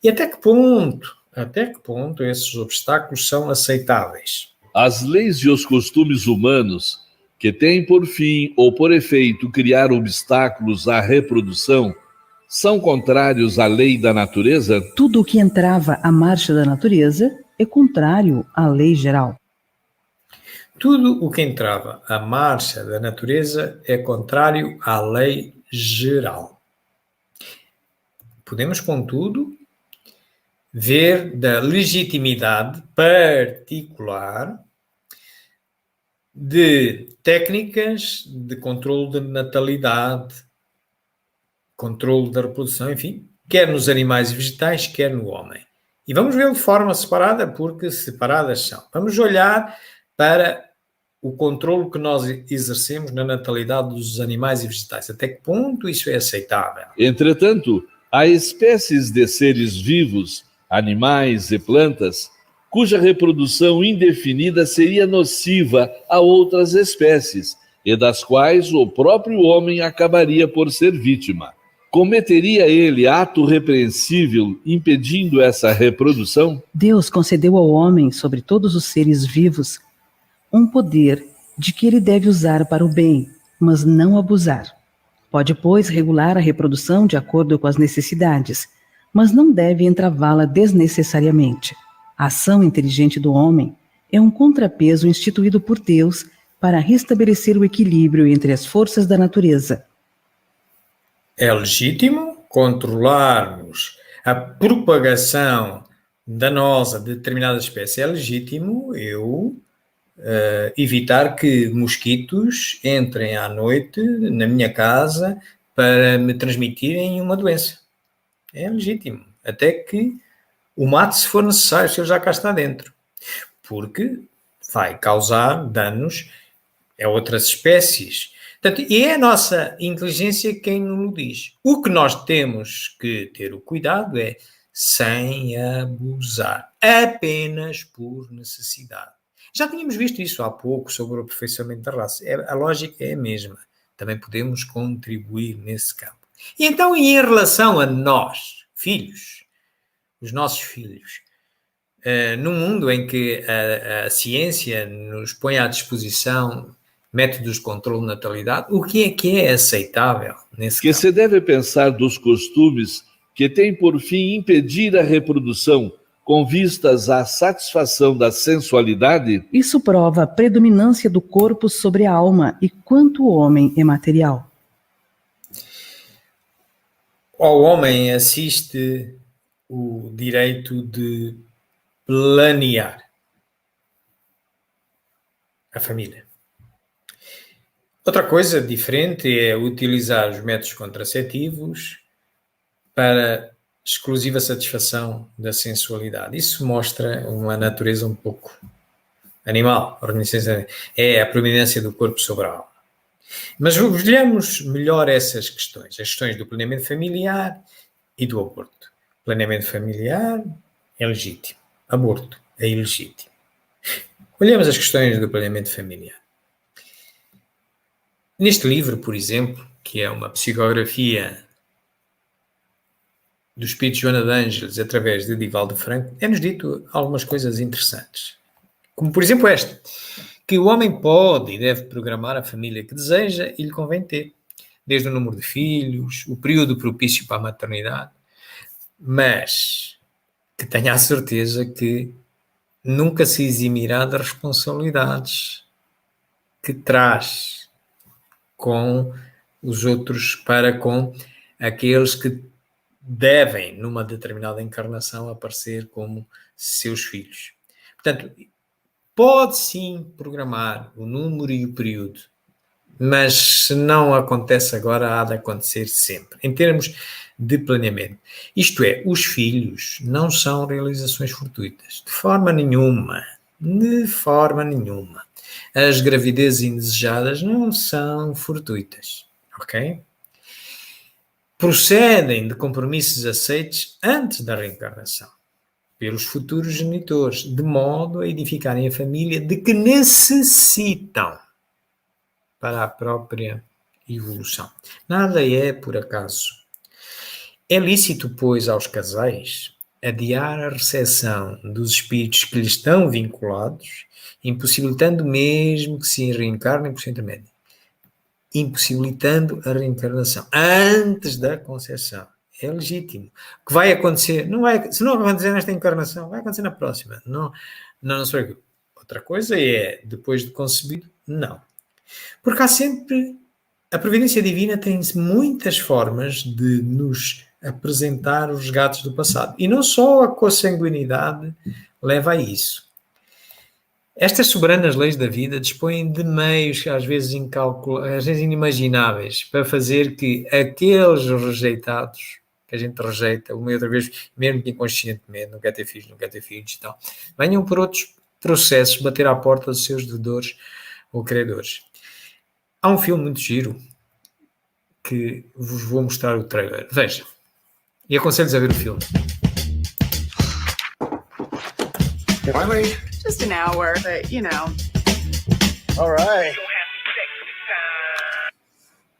e até que ponto esses obstáculos são aceitáveis. As leis e os costumes humanos, que têm por fim ou por efeito criar obstáculos à reprodução, são contrários à lei da natureza? Tudo o que entrava à marcha da natureza é contrário à lei geral. Tudo o que entrava à marcha da natureza é contrário à lei geral. Podemos, contudo, ver da legitimidade particular de técnicas de controle de natalidade, controle da reprodução, enfim, quer nos animais e vegetais, quer no homem. E vamos vê-lo de forma separada, porque separadas são. Vamos olhar para o controle que nós exercemos na natalidade dos animais e vegetais. Até que ponto isso é aceitável? Entretanto, há espécies de seres vivos, animais e plantas, cuja reprodução indefinida seria nociva a outras espécies, e das quais o próprio homem acabaria por ser vítima. Cometeria ele ato repreensível impedindo essa reprodução? Deus concedeu ao homem, sobre todos os seres vivos, um poder de que ele deve usar para o bem, mas não abusar. Pode, pois, regular a reprodução de acordo com as necessidades, mas não deve entravá-la desnecessariamente. A ação inteligente do homem é um contrapeso instituído por Deus para restabelecer o equilíbrio entre as forças da natureza. É legítimo controlarmos a propagação danosa de determinada espécie. É legítimo eu evitar que mosquitos entrem à noite na minha casa para me transmitirem uma doença. É legítimo. Até que o mate se for necessário, se ele já cá está dentro, porque vai causar danos a outras espécies. Portanto, e é a nossa inteligência quem nos diz. O que nós temos que ter o cuidado é sem abusar, apenas por necessidade. Já tínhamos visto isso há pouco sobre o aperfeiçoamento da raça. A lógica é a mesma. Também podemos contribuir nesse campo. E então, em relação a nós, filhos, os nossos filhos, num mundo em que a ciência nos põe à disposição métodos de controle de natalidade, o que é aceitável nesse Que campo? se deve pensar dos costumes que têm por fim impedir a reprodução com vistas à satisfação da sensualidade? Isso prova a predominância do corpo sobre a alma e quanto o homem é material. Ao homem assiste o direito de planear a família. Outra coisa diferente é utilizar os métodos contraceptivos para exclusiva satisfação da sensualidade. Isso mostra uma natureza um pouco animal. É a prominência do corpo sobre a alma. Mas olhamos melhor essas questões. As questões do planeamento familiar e do aborto. Planeamento familiar é legítimo. Aborto é ilegítimo. Olhemos as questões do planeamento familiar. Neste livro, por exemplo, que é uma psicografia do espírito de Joana de Ângeles através de Divaldo Franco, é-nos dito algumas coisas interessantes. Como, por exemplo, esta, que o homem pode e deve programar a família que deseja e lhe convém ter, desde o número de filhos, o período propício para a maternidade, mas que tenha a certeza que nunca se eximirá das responsabilidades que traz com os outros para com aqueles que devem, numa determinada encarnação, aparecer como seus filhos. Portanto, pode sim programar o número e o período, mas se não acontece agora, há de acontecer sempre, em termos de planeamento. Isto é, os filhos não são realizações fortuitas, de forma nenhuma. De forma nenhuma. As gravidezes indesejadas não são fortuitas, ok? Procedem de compromissos aceitos antes da reencarnação, pelos futuros genitores, de modo a edificarem a família de que necessitam para a própria evolução. Nada é por acaso. É lícito, pois, aos casais adiar a recepção dos espíritos que lhes estão vinculados, impossibilitando mesmo que se reencarnem por seu intermédio. Impossibilitando a reencarnação antes da concepção. É legítimo. O que vai acontecer, se não acontecer nesta encarnação, vai acontecer na próxima. Não se preocupe. Outra coisa é, depois de concebido, não. Porque há sempre, a providência divina tem muitas formas de nos apresentar os resgates do passado. E não só a consanguinidade leva a isso. Estas soberanas leis da vida dispõem de meios, às vezes inimagináveis, para fazer que aqueles rejeitados, que a gente rejeita uma e outra vez, mesmo que inconscientemente, não quer ter filhos e tal, venham por outros processos bater à porta dos seus devedores ou credores. Há um filme muito giro que vos vou mostrar o trailer. Veja. E aconselho-vos a ver o filme. Why late? Just an hour, but you know. All right.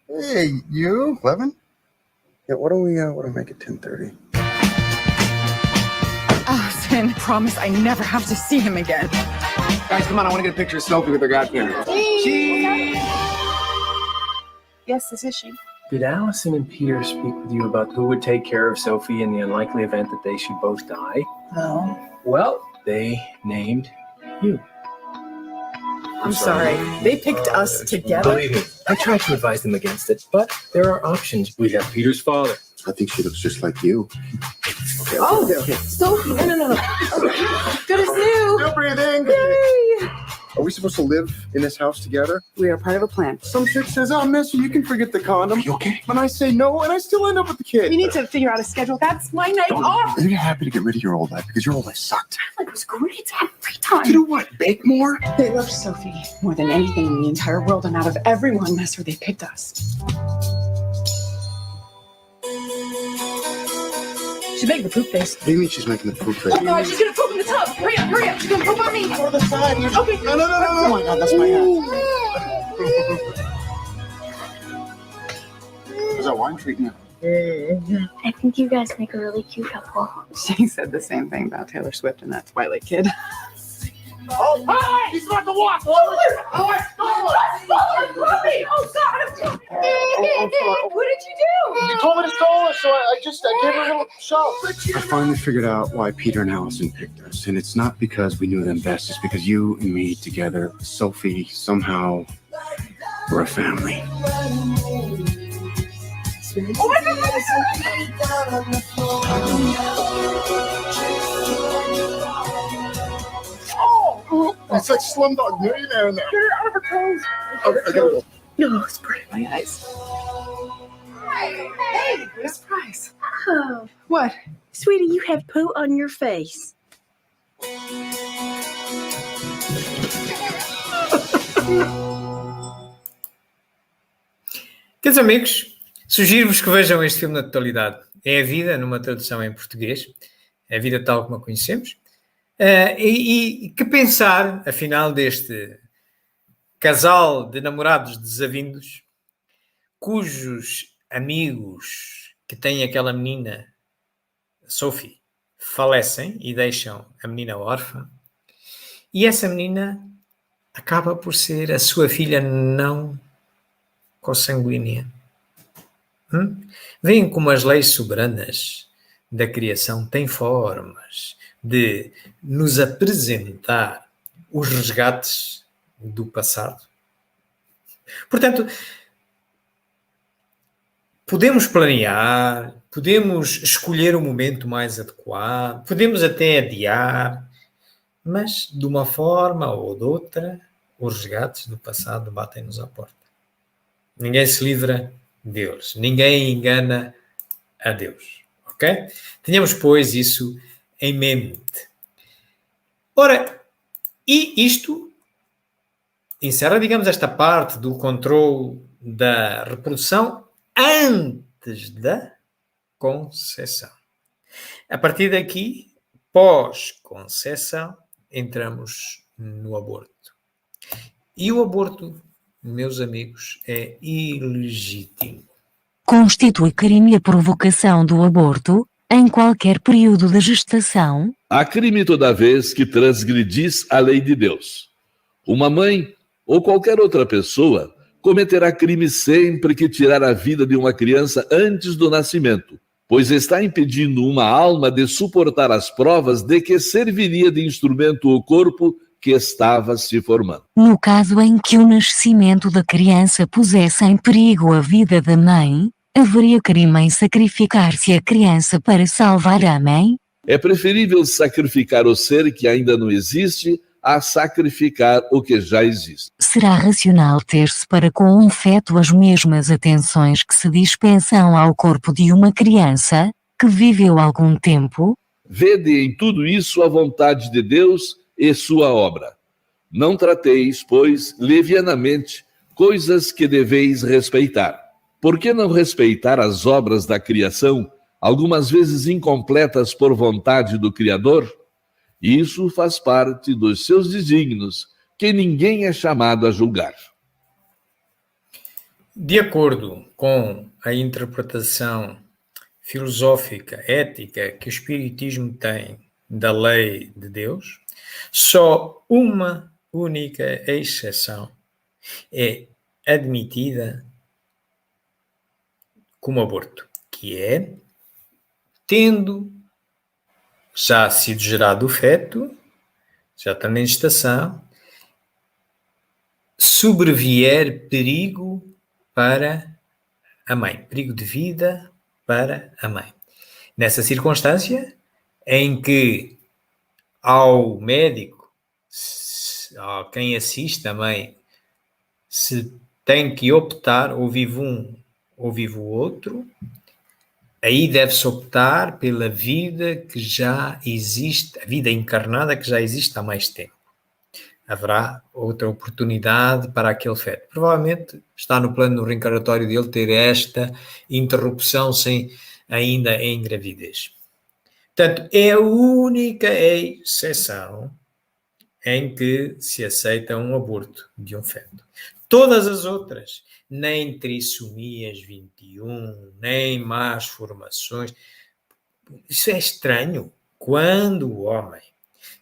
Hey, you? 11? Yeah, what do we make it 10:30? Allison, promise I never have to see him again. Guys, come on, I want to get a picture of Sophie with her godparents. Yes, this is she. Did Allison and Peter speak with you about who would take care of Sophie in the unlikely event that they should both die? No. Well, they named you. I'm sorry. They picked us together. Believe me, I tried to advise them against it, but there are options. We have Peter's father. I think she looks just like you. Oh, Sophie. No. Okay. Good as new. Still breathing. Yay! Are we supposed to live in this house together? We are part of a plan. Some chick says, "Oh, miss, you can forget the condom." You okay? And I say no, and I still end up with the kid. We need to figure out a schedule. That's my night off. Are you happy to get rid of your old life? Because your old life sucked. It was great. I had free time. To do what? Bake more? They loved Sophie more than anything in the entire world, and out of everyone, that's where they picked us. She's making the poop face. What do you mean she's making the poop face? Oh God, she's gonna poop in the tub. Hurry up, hurry up. She's gonna poop on me. Go to the side. Okay. No. Oh my God, that's my hat. How's that wine treating you? I think you guys make a really cute couple. She said the same thing about Taylor Swift and that Twilight kid. Oh, hi! He's about to walk! Oh, God! What did you do? You told me to stall her, so I gave her a little shove. I finally figured out why Peter and Allison picked us, and it's not because we knew them best. It's because you and me together, Sophie, somehow, we're a family. Oh my God! Oh, it's like Slumdog Millionaire in there. Get her out of her clothes. Okay, I gotta go. No, it's burning my eyes. Hey, what a surprise. Oh, What? sweetie, you have poo on your face. Queridos amigos, sugiro-vos que vejam este filme na totalidade. É a vida, numa tradução em português, é a vida tal como a conhecemos. E que pensar, afinal, deste casal de namorados desavindos, cujos amigos que têm aquela menina, Sophie, falecem e deixam a menina órfã, e essa menina acaba por ser a sua filha não consanguínea. Veem como as leis soberanas da criação têm formas de nos apresentar os resgates do passado. Portanto, podemos planear, podemos escolher o momento mais adequado, podemos até adiar, mas de uma forma ou de outra, os resgates do passado batem-nos à porta. Ninguém se livra deles, ninguém engana a Deus, ok? Tenhamos, pois, isso em mente. Ora, e isto encerra, digamos, esta parte do controle da reprodução antes da conceção. A partir daqui, pós-conceção, entramos no aborto. E o aborto, meus amigos, é ilegítimo. Constitui crime a provocação do aborto em qualquer período da gestação? Há crime toda vez que transgredis a lei de Deus. Uma mãe ou qualquer outra pessoa cometerá crime sempre que tirar a vida de uma criança antes do nascimento, pois está impedindo uma alma de suportar as provas de que serviria de instrumento o corpo que estava se formando. No caso em que o nascimento da criança pusesse em perigo a vida da mãe, haveria crime em sacrificar-se a criança para salvar a mãe? É preferível sacrificar o ser que ainda não existe a sacrificar o que já existe. Será racional ter-se para com um feto as mesmas atenções que se dispensam ao corpo de uma criança que viveu algum tempo? Vede em tudo isso a vontade de Deus e sua obra. Não trateis, pois, levianamente coisas que deveis respeitar. Por que não respeitar as obras da criação, algumas vezes incompletas por vontade do Criador? Isso faz parte dos seus desígnios, que ninguém é chamado a julgar. De acordo com a interpretação filosófica, ética que o Espiritismo tem da lei de Deus, só uma única exceção é admitida como aborto, que é tendo já sido gerado o feto, já está na gestação, sobrevier perigo para a mãe, perigo de vida para a mãe. Nessa circunstância em que ao médico quem assiste também, se tem que optar, ou vive um ou vive o outro, aí deve-se optar pela vida que já existe, a vida encarnada que já existe há mais tempo. Haverá outra oportunidade para aquele feto. Provavelmente está no plano reencarnatório dele ter esta interrupção sem ainda em gravidez. Portanto, é a única exceção em que se aceita um aborto de um feto. Todas as outras, nem trissomias 21, nem más formações. Isso é estranho. Quando o homem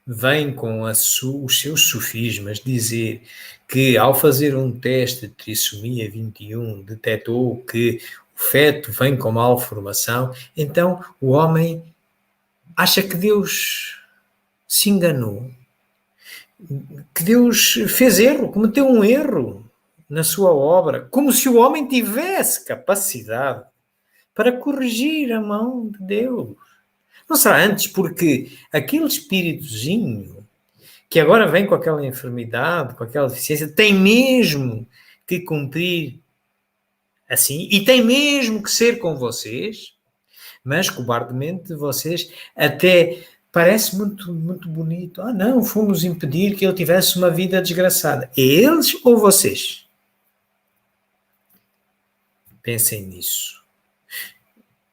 vem com os seus sofismas dizer que ao fazer um teste de trissomia 21 detectou que o feto vem com malformação, então o homem acha que Deus se enganou, que Deus fez erro, cometeu um erro na sua obra, como se o homem tivesse capacidade para corrigir a mão de Deus. Não será antes porque aquele espíritozinho que agora vem com aquela enfermidade, com aquela deficiência, tem mesmo que cumprir assim, e tem mesmo que ser com vocês, mas cobardemente vocês até parece muito, muito bonito. Ah, não, fomos impedir que ele tivesse uma vida desgraçada. É eles ou vocês? Pensem nisso.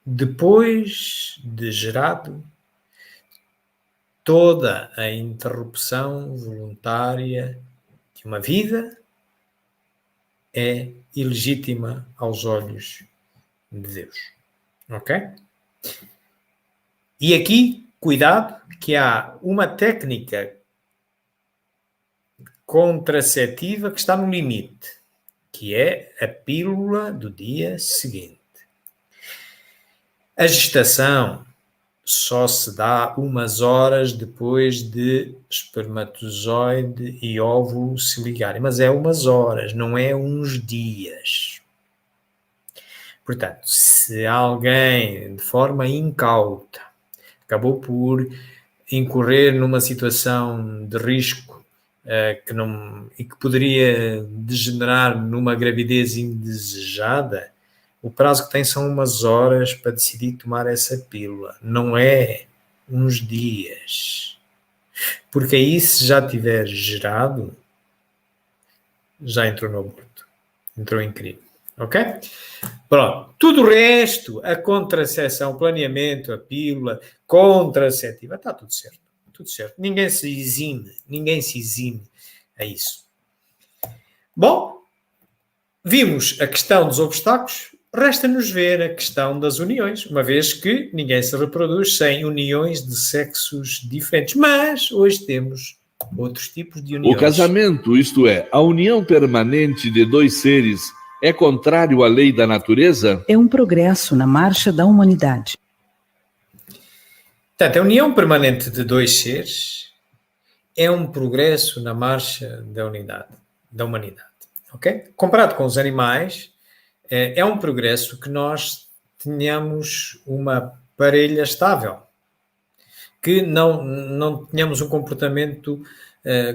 Depois de gerado, toda a interrupção voluntária de uma vida é ilegítima aos olhos de Deus. Ok? E aqui, cuidado, que há uma técnica contraceptiva que está no limite, que é a pílula do dia seguinte. A gestação só se dá umas horas depois de espermatozoide e óvulo se ligarem, mas é umas horas, não é uns dias. Portanto, se alguém de forma incauta acabou por incorrer numa situação de risco e que poderia degenerar numa gravidez indesejada, o prazo que tem são umas horas para decidir tomar essa pílula, não é uns dias. Porque aí, se já tiver gerado, já entrou no aborto, entrou em crime. Ok? Pronto. Tudo o resto, a contracepção, o planeamento, a pílula contraceptiva, está tudo certo. Tudo certo. Ninguém se exime a isso. Bom, vimos a questão dos obstáculos, resta-nos ver a questão das uniões, uma vez que ninguém se reproduz sem uniões de sexos diferentes. Mas hoje temos outros tipos de uniões. O casamento, isto é, a união permanente de dois seres, é contrário à lei da natureza? É um progresso na marcha da humanidade. Portanto, a união permanente de dois seres é um progresso na marcha da humanidade. Okay? Comparado com os animais, é um progresso que nós tenhamos uma parelha estável, que não tenhamos um comportamento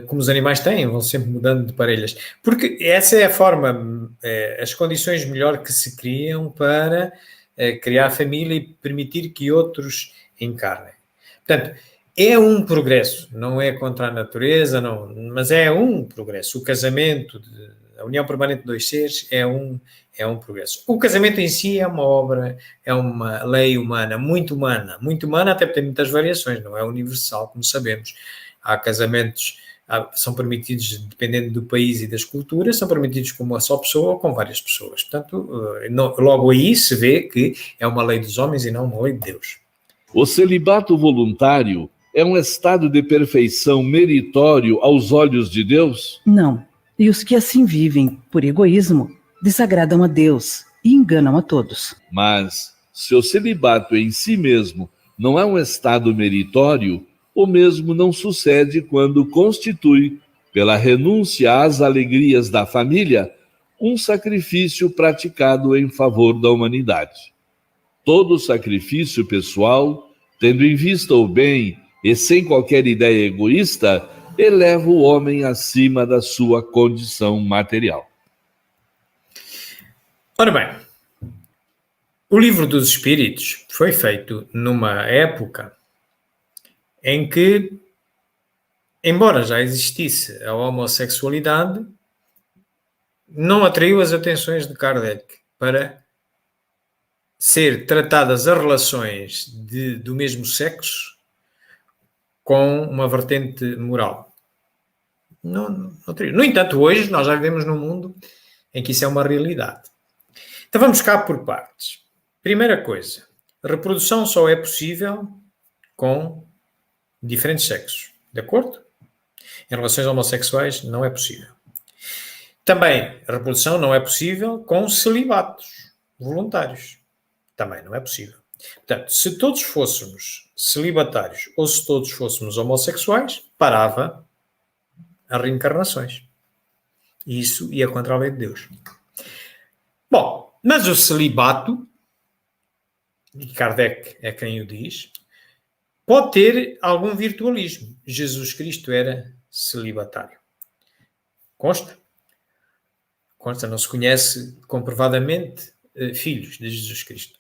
como os animais têm, vão sempre mudando de parelhas. Porque essa é a forma, as condições melhor que se criam para criar família e permitir que outros encarnem. Portanto, é um progresso, não é contra a natureza, não, mas é um progresso. O casamento, a união permanente de dois seres é um progresso. O casamento em si é uma obra, é uma lei humana, muito humana, até porque tem muitas variações, não é universal, como sabemos. Há casamentos, são permitidos, dependendo do país e das culturas, são permitidos com uma só pessoa ou com várias pessoas. Portanto, logo aí se vê que é uma lei dos homens e não uma lei de Deus. O celibato voluntário é um estado de perfeição meritório aos olhos de Deus? Não. E os que assim vivem, por egoísmo, desagradam a Deus e enganam a todos. Mas, se o celibato em si mesmo não é um estado meritório, o mesmo não sucede quando constitui, pela renúncia às alegrias da família, um sacrifício praticado em favor da humanidade. Todo sacrifício pessoal, tendo em vista o bem e sem qualquer ideia egoísta, eleva o homem acima da sua condição material. Ora bem, o Livro dos Espíritos foi feito numa época em que, embora já existisse a homossexualidade, não atraiu as atenções de Kardec para ser tratadas as relações do mesmo sexo com uma vertente moral. Não atraiu. No entanto, hoje nós já vivemos num mundo em que isso é uma realidade. Então vamos cá por partes. Primeira coisa, a reprodução só é possível com diferentes sexos, de acordo? Em relações homossexuais não é possível. Também a reprodução não é possível com celibatos voluntários. Também não é possível. Portanto, se todos fôssemos celibatários ou se todos fôssemos homossexuais, parava as reencarnações. E isso ia contra a lei de Deus. Bom, mas o celibato, e Kardec é quem o diz, pode ter algum virtualismo. Jesus Cristo era celibatário. Consta? Consta, não se conhece comprovadamente filhos de Jesus Cristo.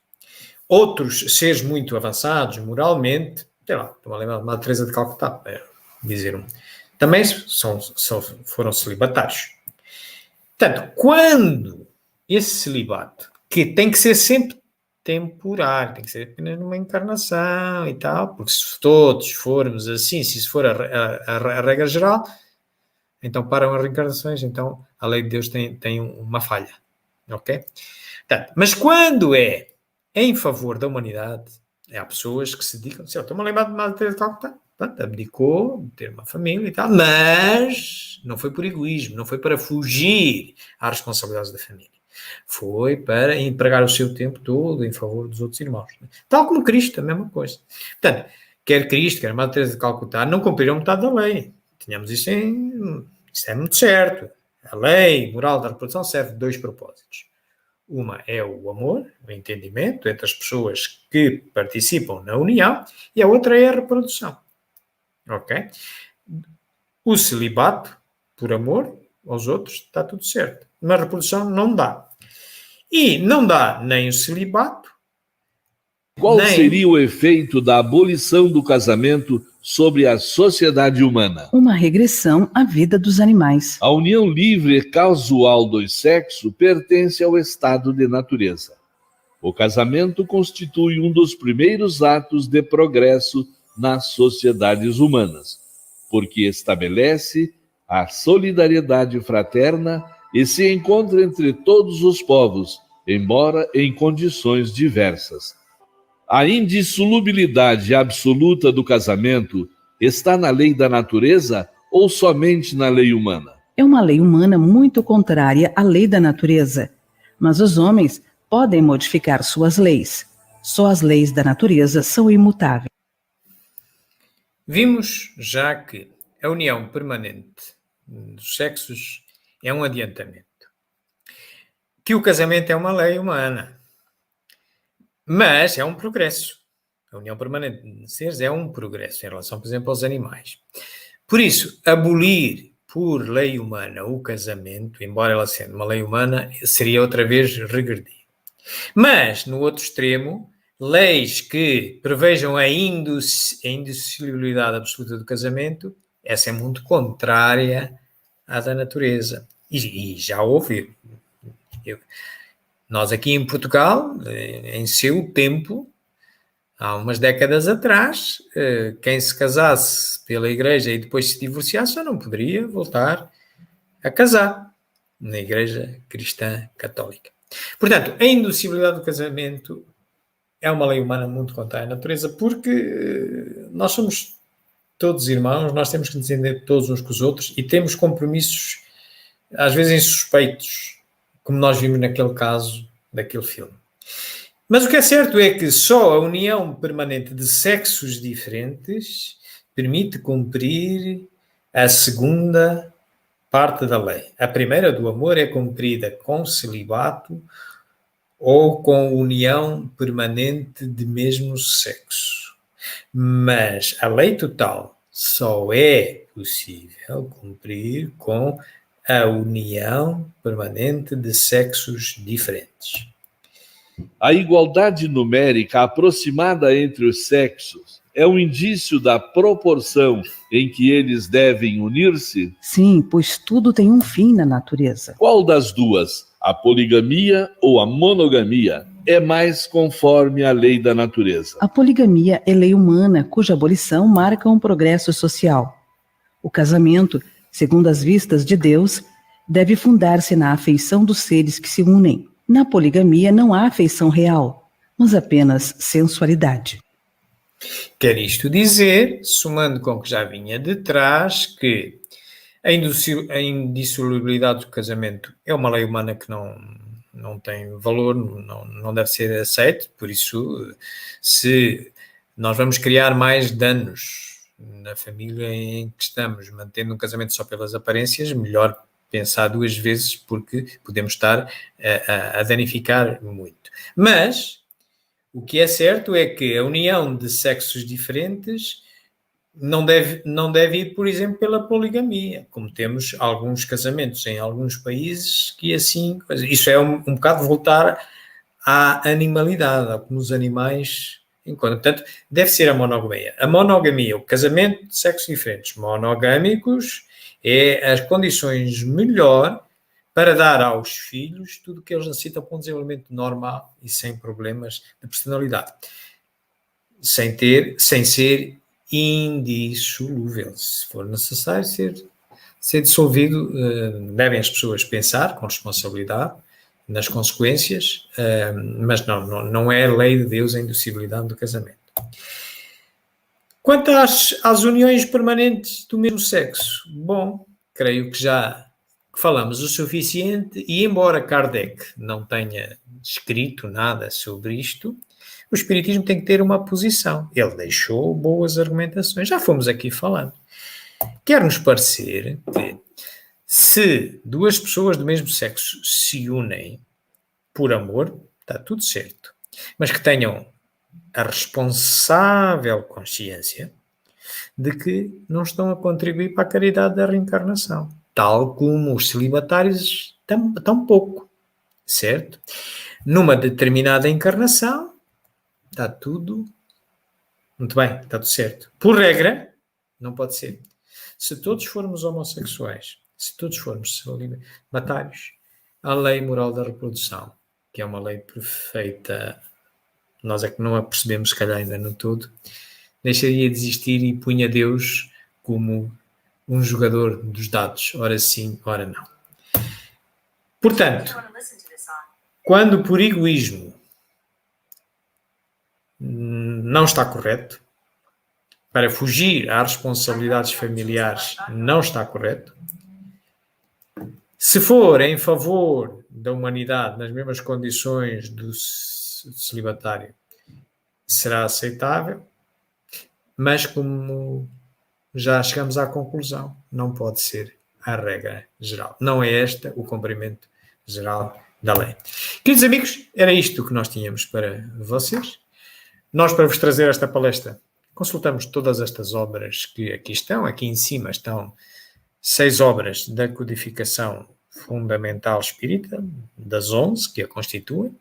Outros seres muito avançados moralmente, sei lá, estou a lembrar de Madre Teresa de Calcutá, dizer um, também foram celibatários. Portanto, quando esse celibato, que tem que ser sempre temporário, tem que ser apenas numa encarnação e tal, porque se todos formos assim, se isso for a regra geral, então param as reencarnações, então a lei de Deus tem uma falha. Ok? Portanto, mas quando é em favor da humanidade, há pessoas que se dedicam, estou-me a lembrar de Madre Teresa de Calcutá, abdicou de ter uma família e tal, mas não foi por egoísmo, não foi para fugir às responsabilidades da família. Foi para empregar o seu tempo todo em favor dos outros irmãos. Tal como Cristo, a mesma coisa. Portanto, quer Cristo, quer Madre Teresa de Calcutá, não cumpriram metade da lei. Tínhamos isso é muito certo. A lei moral da reprodução serve de dois propósitos. Uma é o amor, o entendimento entre as pessoas que participam na união, e a outra é a reprodução. Ok? O celibato, por amor aos outros, está tudo certo. Mas a reprodução não dá. E não dá nem o celibato. Qual seria o efeito da abolição do casamento sobre a sociedade humana? Uma regressão à vida dos animais. A união livre e casual dos sexos pertence ao estado de natureza. O casamento constitui um dos primeiros atos de progresso nas sociedades humanas, porque estabelece a solidariedade fraterna e se encontra entre todos os povos, embora em condições diversas. A indissolubilidade absoluta do casamento está na lei da natureza ou somente na lei humana? É uma lei humana muito contrária à lei da natureza, mas os homens podem modificar suas leis. Só as leis da natureza são imutáveis. Vimos já que a união permanente dos sexos é um adiantamento. Que o casamento é uma lei humana. Mas é um progresso. A união permanente de seres é um progresso em relação, por exemplo, aos animais. Por isso, abolir por lei humana o casamento, embora ela sendo uma lei humana, seria outra vez regredir. Mas, no outro extremo, leis que prevejam a indissolubilidade absoluta do casamento, essa é muito contrária à da natureza. E já houve. Nós aqui em Portugal, em seu tempo, há umas décadas atrás, quem se casasse pela igreja e depois se divorciasse já não poderia voltar a casar na igreja cristã católica. Portanto, a indissolubilidade do casamento é uma lei humana muito contrária à natureza, porque nós somos todos irmãos, nós temos que nos entender todos uns com os outros e temos compromissos, às vezes insuspeitos, como nós vimos naquele caso daquele filme. Mas o que é certo é que só a união permanente de sexos diferentes permite cumprir a segunda parte da lei. A primeira, do amor, é cumprida com celibato ou com união permanente de mesmo sexo. Mas a lei total só é possível cumprir com a união permanente de sexos diferentes. A igualdade numérica aproximada entre os sexos é um indício da proporção em que eles devem unir-se? Sim, pois tudo tem um fim na natureza. Qual das duas, a poligamia ou a monogamia, é mais conforme à lei da natureza? A poligamia é lei humana, cuja abolição marca um progresso social. O casamento, segundo as vistas de Deus, deve fundar-se na afeição dos seres que se unem. Na poligamia não há afeição real, mas apenas sensualidade. Quer isto dizer, somando com o que já vinha de trás, que a indissolubilidade do casamento é uma lei humana que não tem valor, não deve ser aceito, por isso, se nós vamos criar mais danos na família em que estamos, mantendo um casamento só pelas aparências, melhor pensar duas vezes, porque podemos estar a danificar muito. Mas o que é certo é que a união de sexos diferentes não deve ir, por exemplo, pela poligamia, como temos alguns casamentos em alguns países que assim... Isso é um bocado voltar à animalidade, como os animais encontram. Portanto, deve ser a monogamia. A monogamia, o casamento de sexos diferentes monogâmicos, é as condições melhor para dar aos filhos tudo o que eles necessitam para um desenvolvimento normal e sem problemas de personalidade. Sem ser indissolúvel. Se for necessário ser dissolvido, devem as pessoas pensar com responsabilidade nas consequências, mas não é a lei de Deus a indissolubilidade do casamento. Quanto às uniões permanentes do mesmo sexo, bom, creio que já falamos o suficiente e, embora Kardec não tenha escrito nada sobre isto, o Espiritismo tem que ter uma posição. Ele deixou boas argumentações, já fomos aqui falando. Quer-nos parecer que se duas pessoas do mesmo sexo se unem por amor, está tudo certo, mas que tenham a responsável consciência de que não estão a contribuir para a caridade da reencarnação, tal como os celibatários tão pouco, certo? Numa determinada encarnação, está tudo muito bem, está tudo certo. Por regra, não pode ser. Se todos formos homossexuais, se todos formos celibatários, a lei moral da reprodução, que é uma lei perfeita, nós é que não a percebemos, se calhar ainda no todo, deixaria de existir e punha Deus como um jogador dos dados, ora sim, ora não. Portanto, quando por egoísmo não está correto, para fugir às responsabilidades familiares não está correto, se for em favor da humanidade nas mesmas condições do celibatário, será aceitável, mas como já chegamos à conclusão, não pode ser a regra geral. Não é esta o cumprimento geral da lei. Queridos amigos, era isto que nós tínhamos para vocês. Nós, para vos trazer esta palestra, consultamos todas estas obras que aqui estão. Aqui em cima estão 6 obras da codificação fundamental espírita, das 11 que a constituem.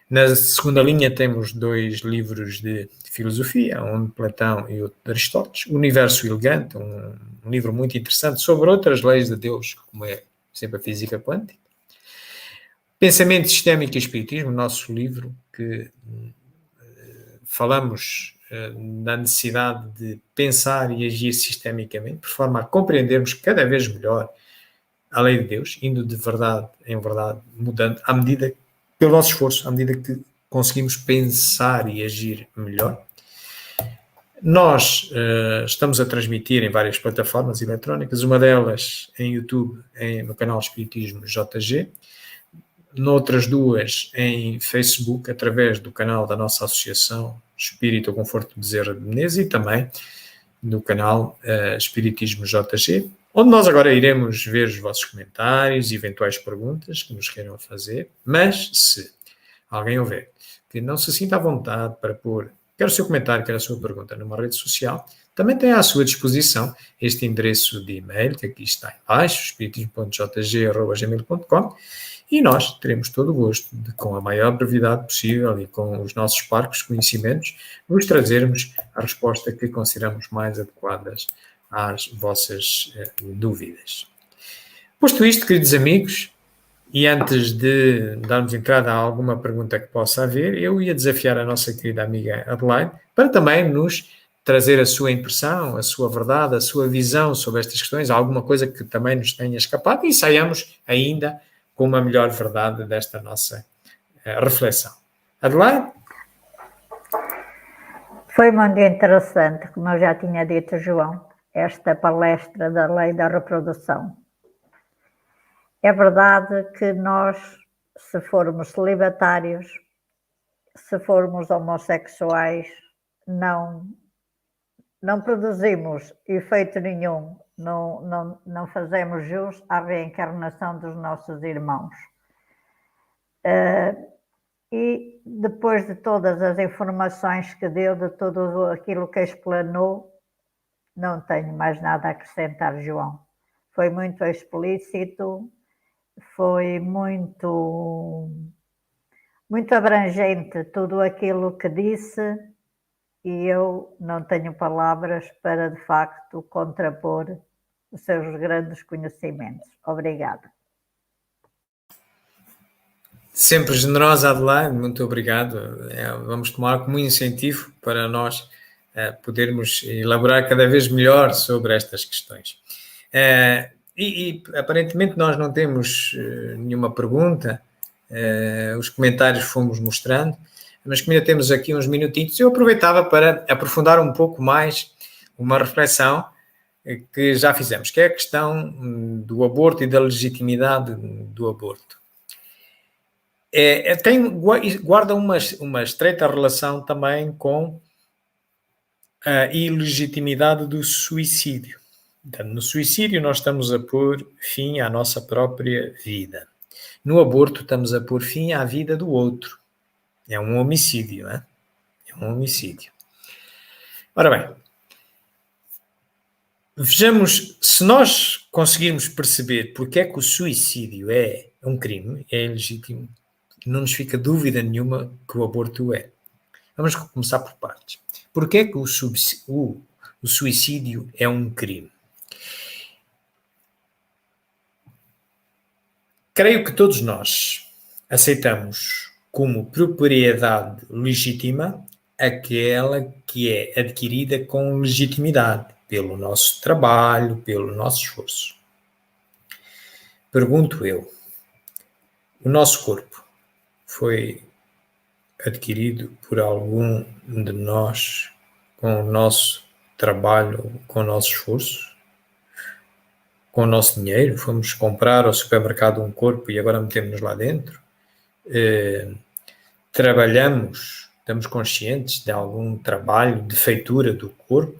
Na segunda linha temos 2 livros de filosofia, um de Platão e outro de Aristóteles. O Universo Elegante, um livro muito interessante sobre outras leis de Deus, como é sempre a física quântica. Pensamento Sistémico e Espiritismo, nosso livro, que falamos da necessidade de pensar e agir sistemicamente, por forma a compreendermos cada vez melhor a lei de Deus, indo de verdade em verdade, mudando à medida, pelo nosso esforço, à medida que conseguimos pensar e agir melhor. Nós estamos a transmitir em várias plataformas eletrónicas, uma delas em YouTube, no canal Espiritismo JG, noutras 2 em Facebook, através do canal da nossa associação Espírito Conforto Bezerra de Menezes, e também no canal Espiritismo JG, onde nós agora iremos ver os vossos comentários e eventuais perguntas que nos queiram fazer, mas se alguém houver que não se sinta à vontade para pôr quer o seu comentário, quer a sua pergunta numa rede social, também tem à sua disposição este endereço de e-mail, que aqui está em baixo, espiritismo.jg@gmail.com, e nós teremos todo o gosto de, com a maior brevidade possível e com os nossos parcos conhecimentos, vos trazermos a resposta que consideramos mais adequadas às vossas dúvidas. Posto isto, queridos amigos, e antes de darmos entrada a alguma pergunta que possa haver, eu ia desafiar a nossa querida amiga Adelaide para também nos trazer a sua impressão, a sua verdade, a sua visão sobre estas questões, alguma coisa que também nos tenha escapado, e saiamos ainda com uma melhor verdade desta nossa reflexão. Adelaide? Foi muito interessante, como eu já tinha dito, João, esta palestra da lei da reprodução. É verdade que nós, se formos celibatários, se formos homossexuais, não produzimos efeito nenhum, não fazemos jus à reencarnação dos nossos irmãos. E depois de todas as informações que deu, de tudo aquilo que explanou, não tenho mais nada a acrescentar, João. Foi muito explícito, foi muito abrangente tudo aquilo que disse, e eu não tenho palavras para, de facto, contrapor os seus grandes conhecimentos. Obrigada. Sempre generosa, Adelaide, muito obrigado. Vamos tomar como incentivo para nós podermos elaborar cada vez melhor sobre estas questões. E aparentemente nós não temos nenhuma pergunta, os comentários fomos mostrando, mas como ainda temos aqui uns minutinhos, eu aproveitava para aprofundar um pouco mais uma reflexão que já fizemos, que é a questão do aborto e da legitimidade do aborto. Guarda uma estreita relação também com a ilegitimidade do suicídio. Portanto, no suicídio nós estamos a pôr fim à nossa própria vida. No aborto estamos a pôr fim à vida do outro. É um homicídio, não é? É um homicídio. Ora bem, vejamos, se nós conseguirmos perceber porque é que o suicídio é um crime, é ilegítimo, não nos fica dúvida nenhuma que o aborto é. Vamos começar por partes. Porque é que o suicídio é um crime? Creio que todos nós aceitamos como propriedade legítima aquela que é adquirida com legitimidade, pelo nosso trabalho, pelo nosso esforço. Pergunto eu, o nosso corpo foi adquirido por algum de nós com o nosso trabalho, com o nosso esforço? Com o nosso dinheiro? Fomos comprar ao supermercado um corpo e agora metemos-nos lá dentro? Trabalhamos, estamos conscientes de algum trabalho de feitura do corpo?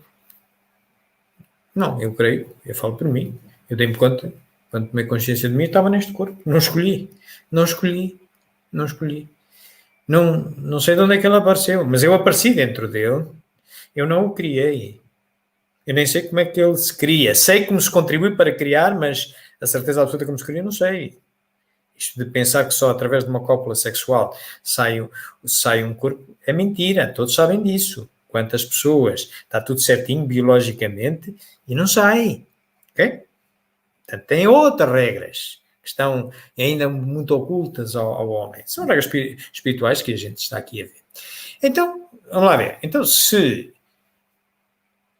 Não, eu creio, eu falo por mim. Eu dei-me conta, quando tomei consciência de mim, estava neste corpo. Não escolhi. Não sei de onde é que ele apareceu, mas eu apareci dentro dele. Eu não o criei. Eu nem sei como é que ele se cria. Sei como se contribui para criar, mas a certeza absoluta como se cria, não sei. Isto de pensar que só através de uma cópula sexual sai um corpo, é mentira. Todos sabem disso. Quantas pessoas, está tudo certinho biologicamente e não sai. Ok? Portanto, tem outras regras que estão ainda muito ocultas ao homem. São regras espirituais que a gente está aqui a ver. Então, vamos lá ver. Então, se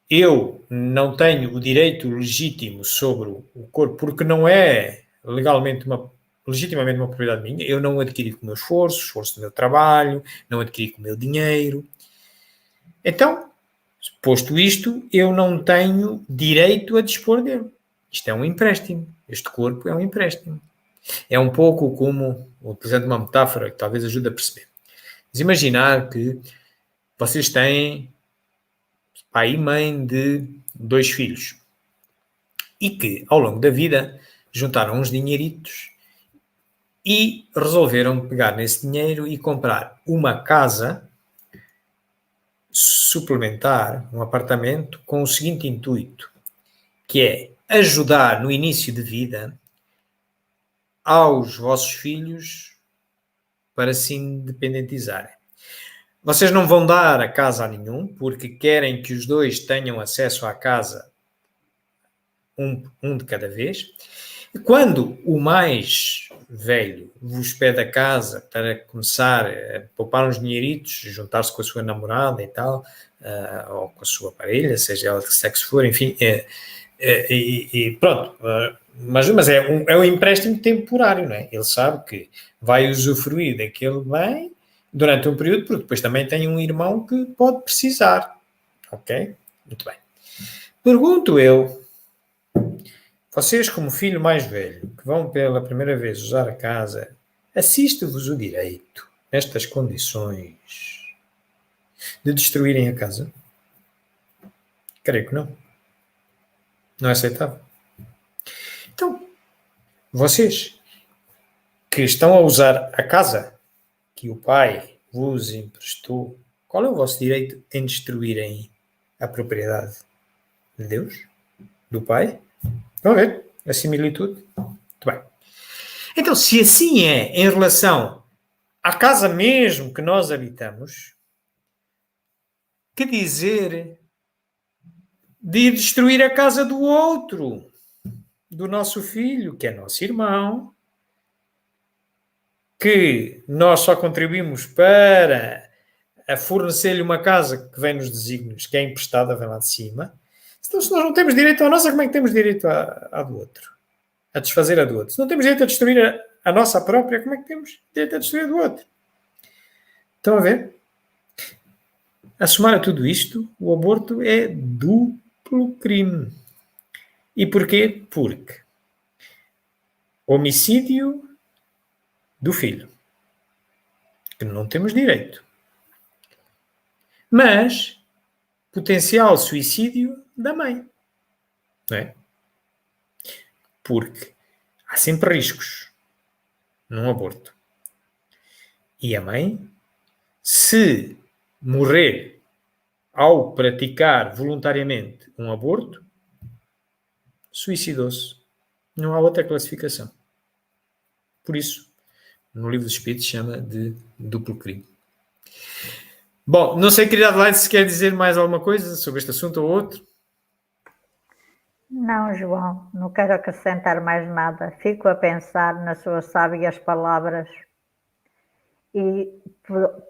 eu não tenho o direito legítimo sobre o corpo, porque não é legitimamente uma propriedade minha, eu não adquiri com o meu esforço do meu trabalho, não adquiri com o meu dinheiro. Então, posto isto, eu não tenho direito a dispor dele. Isto é um empréstimo. Este corpo é um empréstimo. É um pouco como, utilizando uma metáfora que talvez ajude a perceber. Mas imaginar que vocês têm pai e mãe de 2 filhos e que, ao longo da vida, juntaram uns dinheiritos e resolveram pegar nesse dinheiro e comprar uma casa suplementar um apartamento com o seguinte intuito, que é ajudar no início de vida aos vossos filhos para se independentizarem. Vocês não vão dar a casa a nenhum, porque querem que os dois tenham acesso à casa um de cada vez. E quando o mais velho vos pede a casa para começar a poupar uns dinheiritos, juntar-se com a sua namorada e tal, ou com a sua parelha, seja ela de que sexo for, enfim, e pronto. Mas é um empréstimo temporário, não é? Ele sabe que vai usufruir daquele bem durante um período, porque depois também tem um irmão que pode precisar. Ok? Muito bem. Pergunto eu, vocês como filho mais velho, que vão pela primeira vez usar a casa, assiste-vos o direito, nestas condições, de destruírem a casa? Creio que não. Não é aceitável. Então, vocês que estão a usar a casa que o pai vos emprestou, qual é o vosso direito em destruírem a propriedade de Deus? Do pai? Estão a ver a similitude? Muito bem. Então, se assim é em relação à casa mesmo que nós habitamos, que dizer de ir destruir a casa do outro, do nosso filho, que é nosso irmão, que nós só contribuímos para fornecer-lhe uma casa que vem nos desígnios, que é emprestada, vem lá de cima. Então, se nós não temos direito à nossa, como é que temos direito à do outro? A desfazer a do outro. Se não temos direito a destruir a nossa própria, como é que temos direito a destruir a do outro? Estão a ver? A somar a tudo isto, o aborto é duplo crime. E porquê? Porque homicídio do filho, que não temos direito. Mas potencial suicídio da mãe. Não é? Porque há sempre riscos num aborto. E a mãe, se morrer ao praticar voluntariamente um aborto, suicidou-se. Não há outra classificação. Por isso, no livro dos Espíritos chama de duplo crime. Bom, não sei, querida Adelaide, se quer dizer mais alguma coisa sobre este assunto ou outro. Não, João, não quero acrescentar mais nada. Fico a pensar nas suas sábias palavras e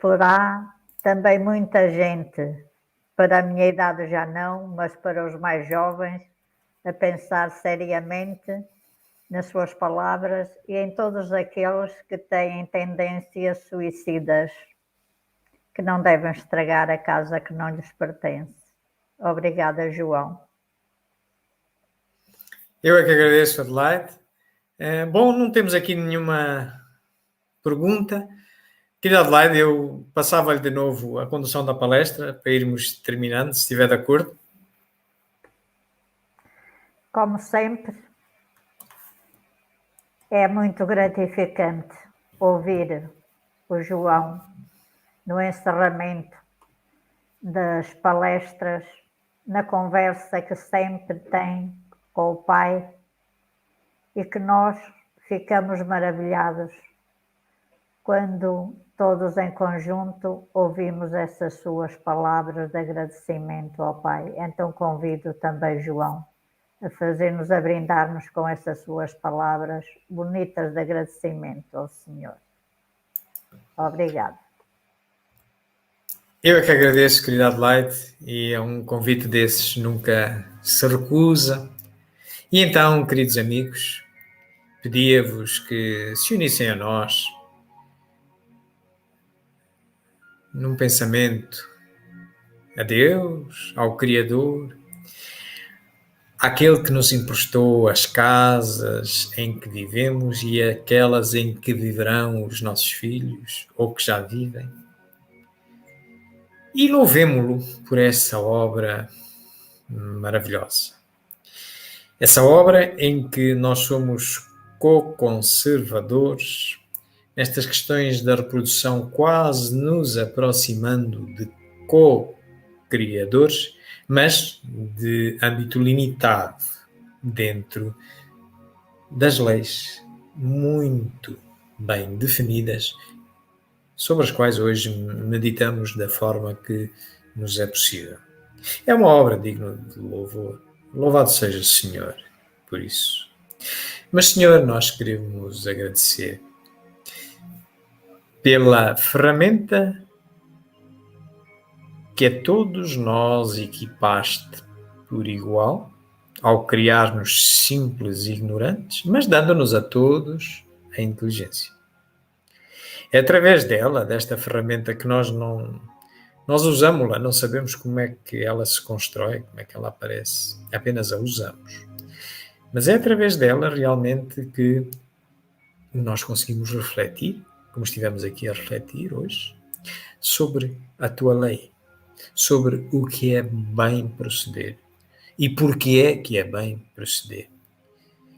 porá também muita gente, para a minha idade já não, mas para os mais jovens, a pensar seriamente nas suas palavras e em todos aqueles que têm tendências suicidas, que não devem estragar a casa que não lhes pertence. Obrigada, João. Eu é que agradeço, Adelaide. Bom, não temos aqui nenhuma pergunta. Querida Adelaide, eu passava-lhe de novo a condução da palestra para irmos terminando, se estiver de acordo. Como sempre, é muito gratificante ouvir o João no encerramento das palestras, na conversa que sempre tem com o Pai e que nós ficamos maravilhados quando todos em conjunto ouvimos essas suas palavras de agradecimento ao Pai. Então convido também João a fazer-nos, a brindar-nos com essas suas palavras bonitas de agradecimento ao Senhor. Obrigado. Eu é que agradeço, querida Adelaide, e é um convite desses nunca se recusa. E então, queridos amigos, pedia-vos que se unissem a nós num pensamento a Deus, ao Criador, àquele que nos emprestou as casas em que vivemos e aquelas em que viverão os nossos filhos ou que já vivem. E louvemo-lo por essa obra maravilhosa. Essa obra em que nós somos co-conservadores nestas questões da reprodução, quase nos aproximando de criadores, mas de âmbito limitado, dentro das leis muito bem definidas, sobre as quais hoje meditamos da forma que nos é possível. É uma obra digna de louvor. Louvado seja o Senhor por isso. Mas, Senhor, nós queremos agradecer pela ferramenta que a todos nós equipaste por igual, ao criar-nos simples e ignorantes, mas dando-nos a todos a inteligência. É através dela, desta ferramenta, que nós usamos-la, não sabemos como é que ela se constrói, como é que ela aparece, apenas a usamos. Mas é através dela realmente que nós conseguimos refletir, como estivemos aqui a refletir hoje, sobre a tua lei, sobre o que é bem proceder e porque é que é bem proceder.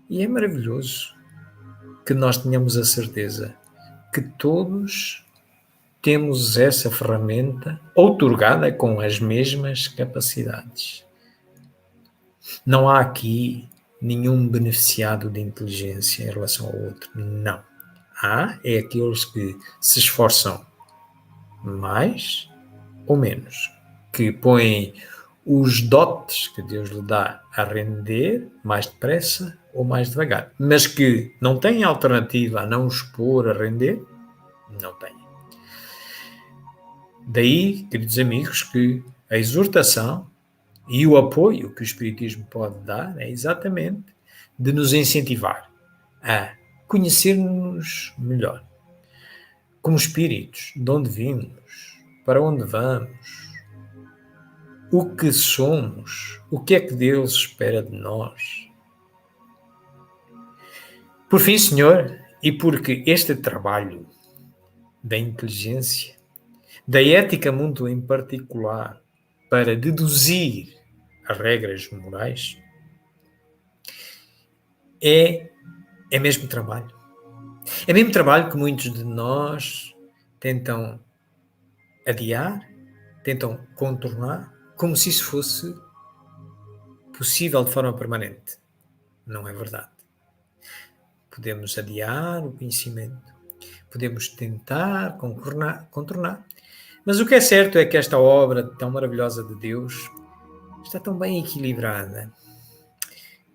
E é maravilhoso que nós tenhamos a certeza que todos temos essa ferramenta outorgada com as mesmas capacidades. Não há aqui nenhum beneficiado de inteligência em relação ao outro. Não. Há é aqueles que se esforçam mais ou menos, que põem os dotes que Deus lhe dá a render mais depressa ou mais devagar, mas que não têm alternativa a não os pôr a render, não têm. Daí, queridos amigos, que a exortação e o apoio que o Espiritismo pode dar é exatamente de nos incentivar a conhecer-nos melhor, como espíritos, de onde vimos, para onde vamos, o que somos, o que é que Deus espera de nós. Por fim, Senhor, e porque este trabalho da inteligência, da ética muito em particular, para deduzir as regras morais, é mesmo trabalho. É mesmo trabalho que muitos de nós tentam adiar, tentam contornar, como se isso fosse possível de forma permanente. Não é verdade. Podemos adiar o conhecimento, podemos tentar contornar, mas o que é certo é que esta obra tão maravilhosa de Deus está tão bem equilibrada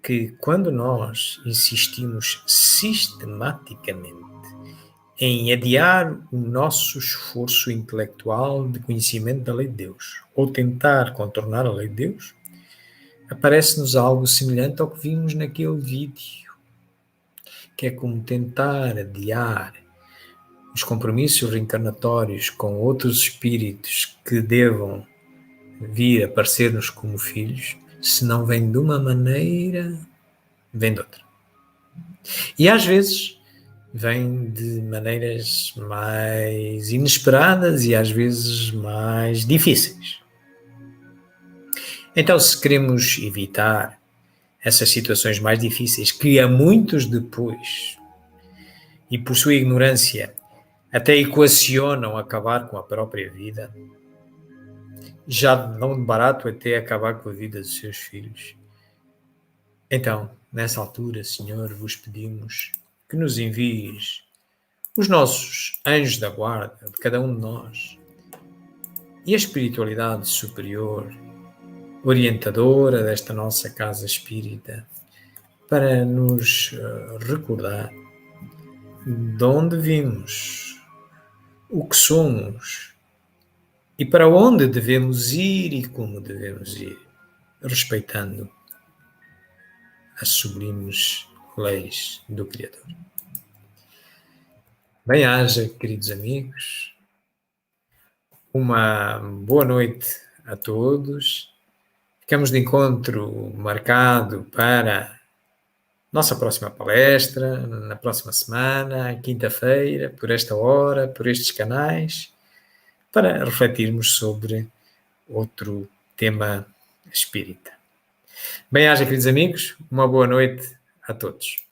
que quando nós insistimos sistematicamente em adiar o nosso esforço intelectual de conhecimento da lei de Deus ou tentar contornar a lei de Deus, aparece-nos algo semelhante ao que vimos naquele vídeo, que é como tentar adiar os compromissos reencarnatórios com outros espíritos que devam vir aparecer-nos como filhos, se não vem de uma maneira, vem de outra. E às vezes vem de maneiras mais inesperadas e às vezes mais difíceis. Então, se queremos evitar essas situações mais difíceis que a muitos depois, e por sua ignorância, até equacionam acabar com a própria vida, já não de barato até acabar com a vida dos seus filhos. Então, nessa altura, Senhor, vos pedimos que nos envies os nossos anjos da guarda, de cada um de nós, e a espiritualidade superior, orientadora desta nossa casa espírita, para nos recordar de onde vimos, o que somos e para onde devemos ir e como devemos ir, respeitando as sublimes leis do Criador. Bem-haja, queridos amigos, uma boa noite a todos. Ficamos de encontro marcado para nossa próxima palestra, na próxima semana, quinta-feira, por esta hora, por estes canais, para refletirmos sobre outro tema espírita. Bem-haja, queridos amigos, uma boa noite a todos.